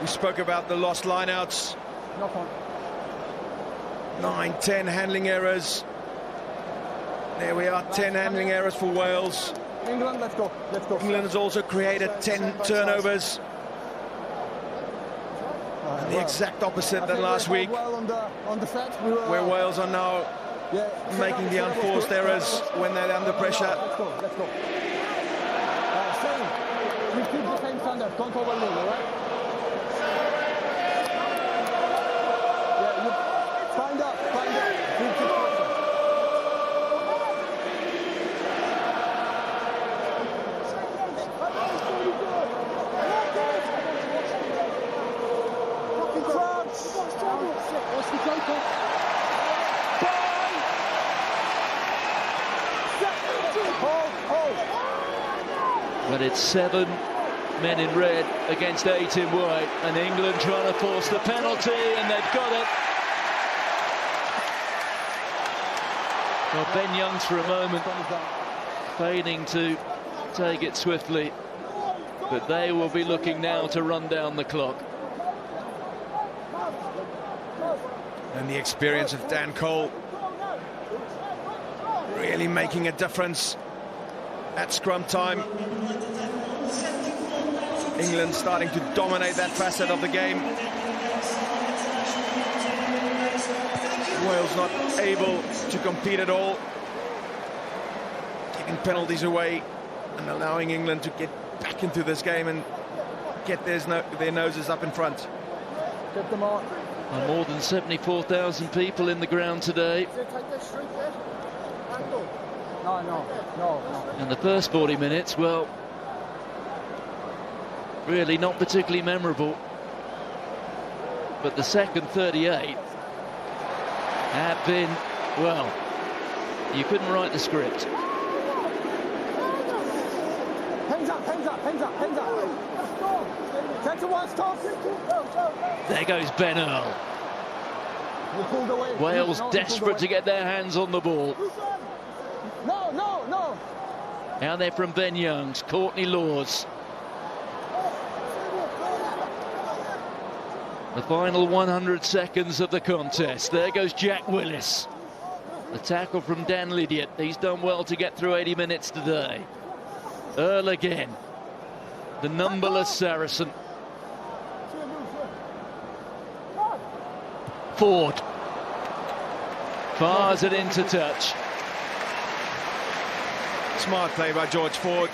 We spoke about the lost lineouts. 9-10 handling errors. There we are, 10 handling errors for Wales. England, let's go. Let's go. England has also created 10 turnovers. And the exact opposite than last week, well on the set. where Wales are now making the unforced errors when they're under pressure. Let's go. Let's go. Same. We keep the same standard. Don't overload, all right? Find out. But it's 7 men in red against 8 in white, and England trying to force the penalty, and they've got it. Well, Ben Youngs for a moment feigning to take it swiftly, but they will be looking now to run down the clock. And the experience of Dan Cole really making a difference at scrum time. England starting to dominate that facet of the game. Wales not able to compete at all, giving penalties away and allowing England to get back into this game and get their noses up in front. Get them on. And more than 74,000 people in the ground today. No. And the first 40 minutes, well, really not particularly memorable. But the second 38 have been, well, you couldn't write the script. Hands up. 10 to 1, stop. There goes Ben Earl. You pulled away. Wales desperate to get their hands on the ball. No. Now they're from Ben Youngs, Courtney Laws. The final 100 seconds of the contest. There goes Jack Willis. The tackle from Dan Lydiate. He's done well to get through 80 minutes today. Earl again. The numberless Saracen. Ford fires it into touch. Smart play by George Ford,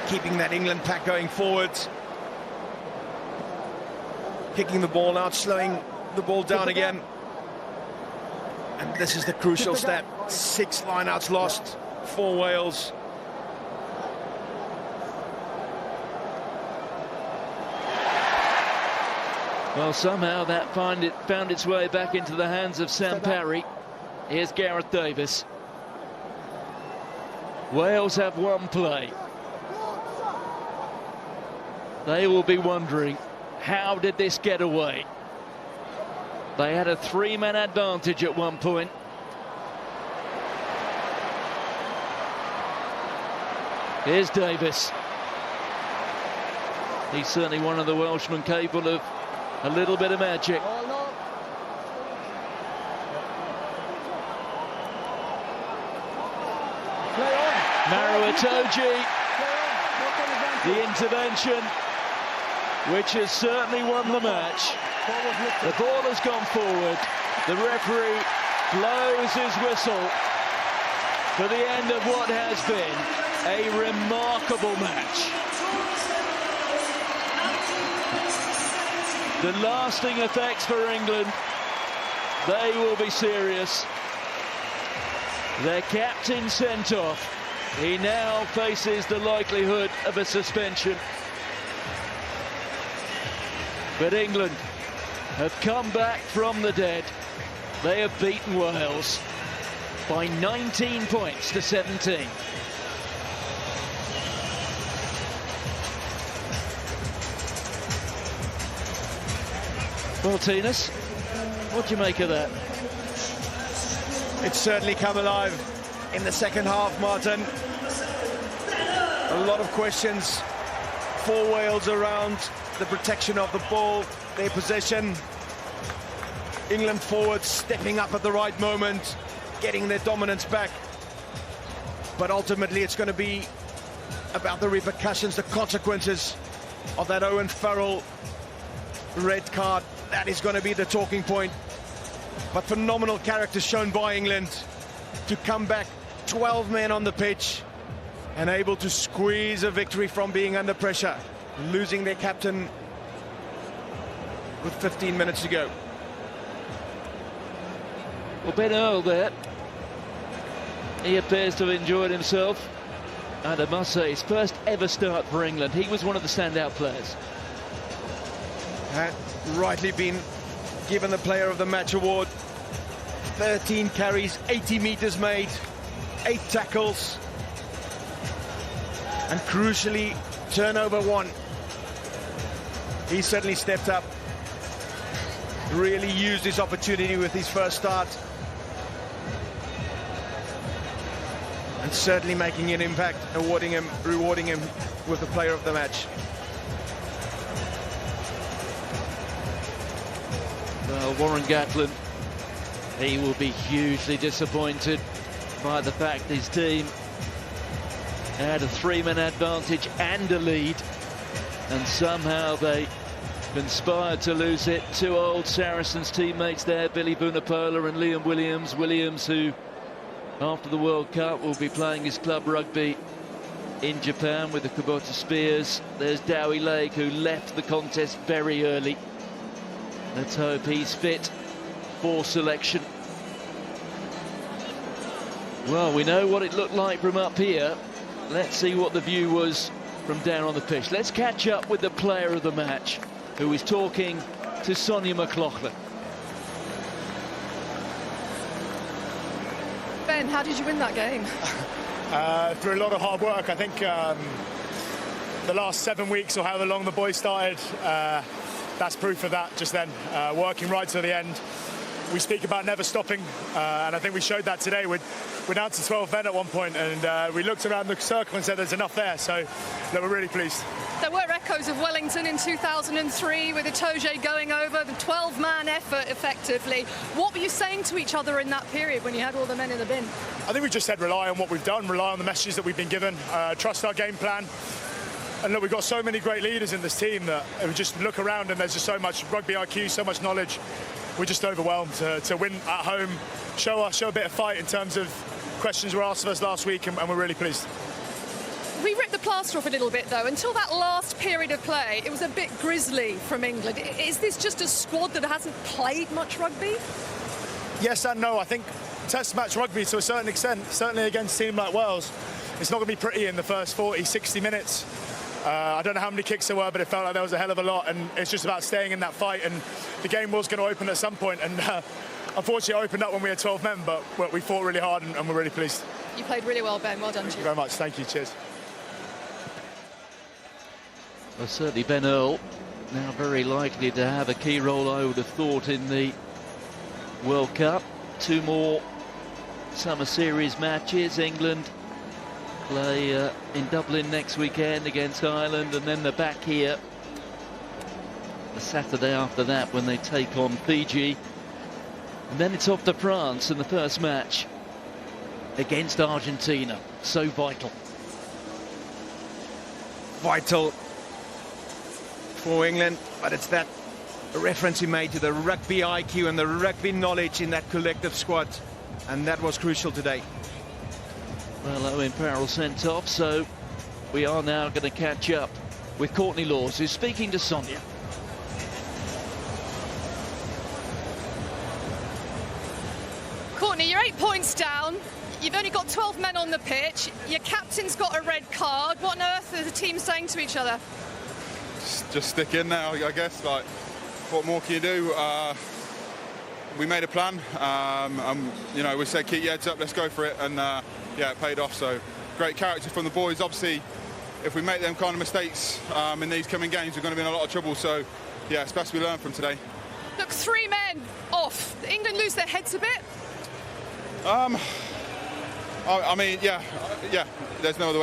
keeping that England pack going forward, kicking the ball out, slowing the ball down again. And this is the crucial step. 6 lineouts lost for Wales. Well, somehow that found its way back into the hands of Sam Parry. Here's Gareth Davis. Wales have one play. They will be wondering, how did this get away? They had a 3-man advantage at one point. Here's Davis. He's certainly one of the Welshmen capable of a little bit of magic. Maro Itoje, the intervention, which has certainly won the match. The ball has gone forward. The referee blows his whistle for the end of what has been a remarkable match. The lasting effects for England, they will be serious. Their captain sent off. He now faces the likelihood of a suspension. But England have come back from the dead. They have beaten Wales by 19 points to 17. Martinez, what do you make of that? It's certainly come alive in the second half, Martin. A lot of questions for Wales around the protection of the ball, their possession. England forwards stepping up at the right moment, getting their dominance back. But ultimately it's going to be about the repercussions, the consequences of that Owen Farrell red card. That is going to be the talking point. But phenomenal character shown by England to come back 12 men on the pitch and able to squeeze a victory from being under pressure, losing their captain with 15 minutes to go. Well, Ben Earl there, he appears to have enjoyed himself, and I must say his first ever start for England. He was one of the standout players. Had rightly been given the Player of the Match award. 13 carries, 80 meters made, 8 tackles, and crucially turnover 1. He certainly stepped up, really used his opportunity with his first start, and certainly making an impact, rewarding him with the Player of the Match. Well, Warren Gatland, he will be hugely disappointed by the fact his team had a 3-man advantage and a lead, and somehow they conspired to lose it. 2 old Saracens teammates there, Billy Vunipola and Liam Williams. Williams, who after the World Cup will be playing his club rugby in Japan with the Kubota Spears. There's Dowie Lake, who left the contest very early. Let's hope he's fit for selection. Well, we know what it looked like from up here. Let's see what the view was from down on the pitch. Let's catch up with the Player of the Match, who is talking to Sonia McLaughlin. Ben, how did you win that game? Through a lot of hard work. I think the last 7 weeks or however long the boys started, that's proof of that just then. Working right to the end. We speak about never stopping, and I think we showed that today. We're down to 12 men at one point, and we looked around the circle and said there's enough there, so we're really pleased. There were echoes of Wellington in 2003 with Itoje going over, the 12-man effort effectively. What were you saying to each other in that period when you had all the men in the bin? I think we just said rely on what we've done, rely on the messages that we've been given, trust our game plan. And look, we've got so many great leaders in this team that we just look around and there's just so much rugby IQ, so much knowledge. We're just overwhelmed to win at home, show a bit of fight in terms of questions were asked of us last week, and we're really pleased. We ripped the plaster off a little bit, though. Until that last period of play, it was a bit grisly from England. Is this just a squad that hasn't played much rugby? Yes and no. I think test match rugby, to a certain extent, certainly against a team like Wales, it's not going to be pretty in the first 40, 60 minutes. I don't know how many kicks there were, but it felt like there was a hell of a lot, and it's just about staying in that fight, and the game was going to open at some point, and unfortunately it opened up when we had 12 men, but we fought really hard, and we're really pleased. You played really well, Ben. Well done to you. Thank you very much. Thank you. Cheers. Well, certainly Ben Earl now very likely to have a key role, I would have thought, in the World Cup. 2 more Summer Series matches. England play in Dublin next weekend against Ireland, and then they're back here the Saturday after that when they take on Fiji, and then it's off to France in the first match against Argentina. So vital For England, but it's that reference he made to the rugby IQ and the rugby knowledge in that collective squad, and that was crucial today. Well, Owen Farrell sent off, so we are now going to catch up with Courtney Lawes, who's speaking to Sonia. Courtney, you're 8 points down. You've only got 12 men on the pitch. Your captain's got a red card. What on earth are the team saying to each other? Just stick in now, I guess. Like, what more can you do? we made a plan. You know, we said keep your heads up, let's go for it, and yeah, it paid off. So great character from the boys. Obviously, if we make them kind of mistakes in these coming games, we're going to be in a lot of trouble. So yeah, it's best we learn from today. Look, 3 men off. England lose their heads a bit. I mean, yeah. There's no other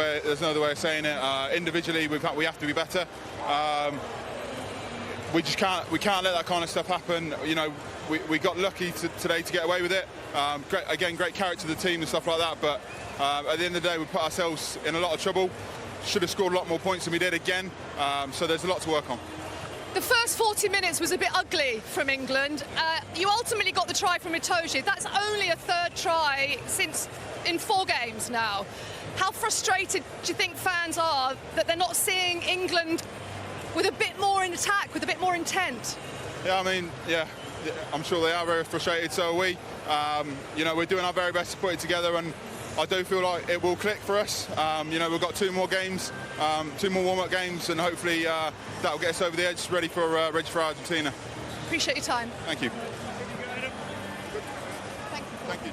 way of saying it. Individually, we have to be better. We can't let that kind of stuff happen. You know, we got lucky today to get away with it. Great character of the team and stuff like that. But at the end of the day, we put ourselves in a lot of trouble. Should have scored a lot more points than we did again. So there's a lot to work on. The first 40 minutes was a bit ugly from England. You ultimately got the try from Itoje. That's only a 3rd try in 4 games now. How frustrated do you think fans are that they're not seeing England with a bit more in attack, with a bit more intent? Yeah, I mean, yeah, I'm sure they are very frustrated, so are we. You know, we're doing our very best to put it together, and I do feel like it will click for us. You know, we've got 2 more games, 2 more warm-up games, and hopefully that will get us over the edge, ready for Argentina. Appreciate your time. Thank you. Thank you.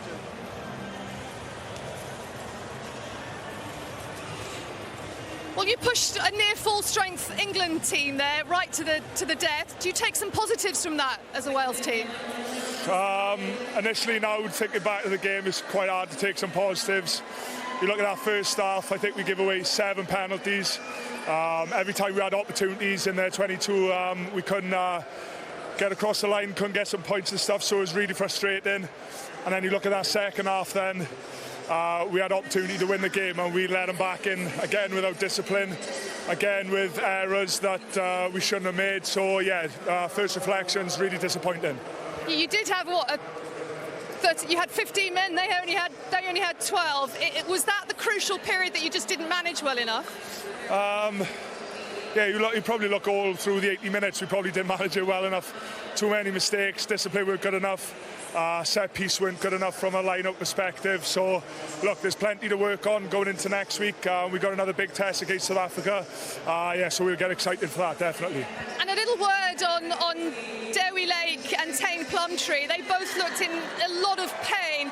Well, you pushed a near full-strength England team there, right to the death. Do you take some positives from that as a Wales team? Initially, now thinking back to the game, it's quite hard to take some positives. You look at our first half, I think we give away 7 penalties. Every time we had opportunities in their 22, we couldn't get across the line, couldn't get some points and stuff, so it was really frustrating. And then you look at that second half then, we had opportunity to win the game and we let them back in, again without discipline, again with errors that we shouldn't have made. So yeah, first reflections, really disappointing. You did have what? You had 15 men. They only had 12. Was that the crucial period that you just didn't manage well enough? Yeah, you probably look all through the 80 minutes. We probably didn't manage it well enough. Too many mistakes. Discipline weren't good enough. Set piece weren't good enough from a line-up perspective. So, look, there's plenty to work on going into next week. We've got another big test against South Africa. Yeah, so we'll get excited for that, definitely. And a little word on Dewi Lake and Tane Plumtree. They both looked in a lot of pain.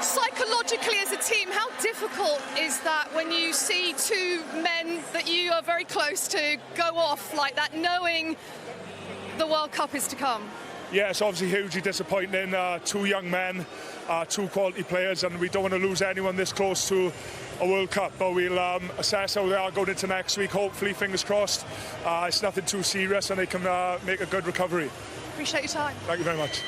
Psychologically, as a team, how difficult is that when you see 2 men that you are very close to go off like that, knowing the World Cup is to come? Yeah, it's obviously hugely disappointing. 2 young men, 2 quality players, and we don't want to lose anyone this close to a World Cup. But we'll assess how they are going into next week. Hopefully, fingers crossed, it's nothing too serious and they can make a good recovery. Appreciate your time. Thank you very much.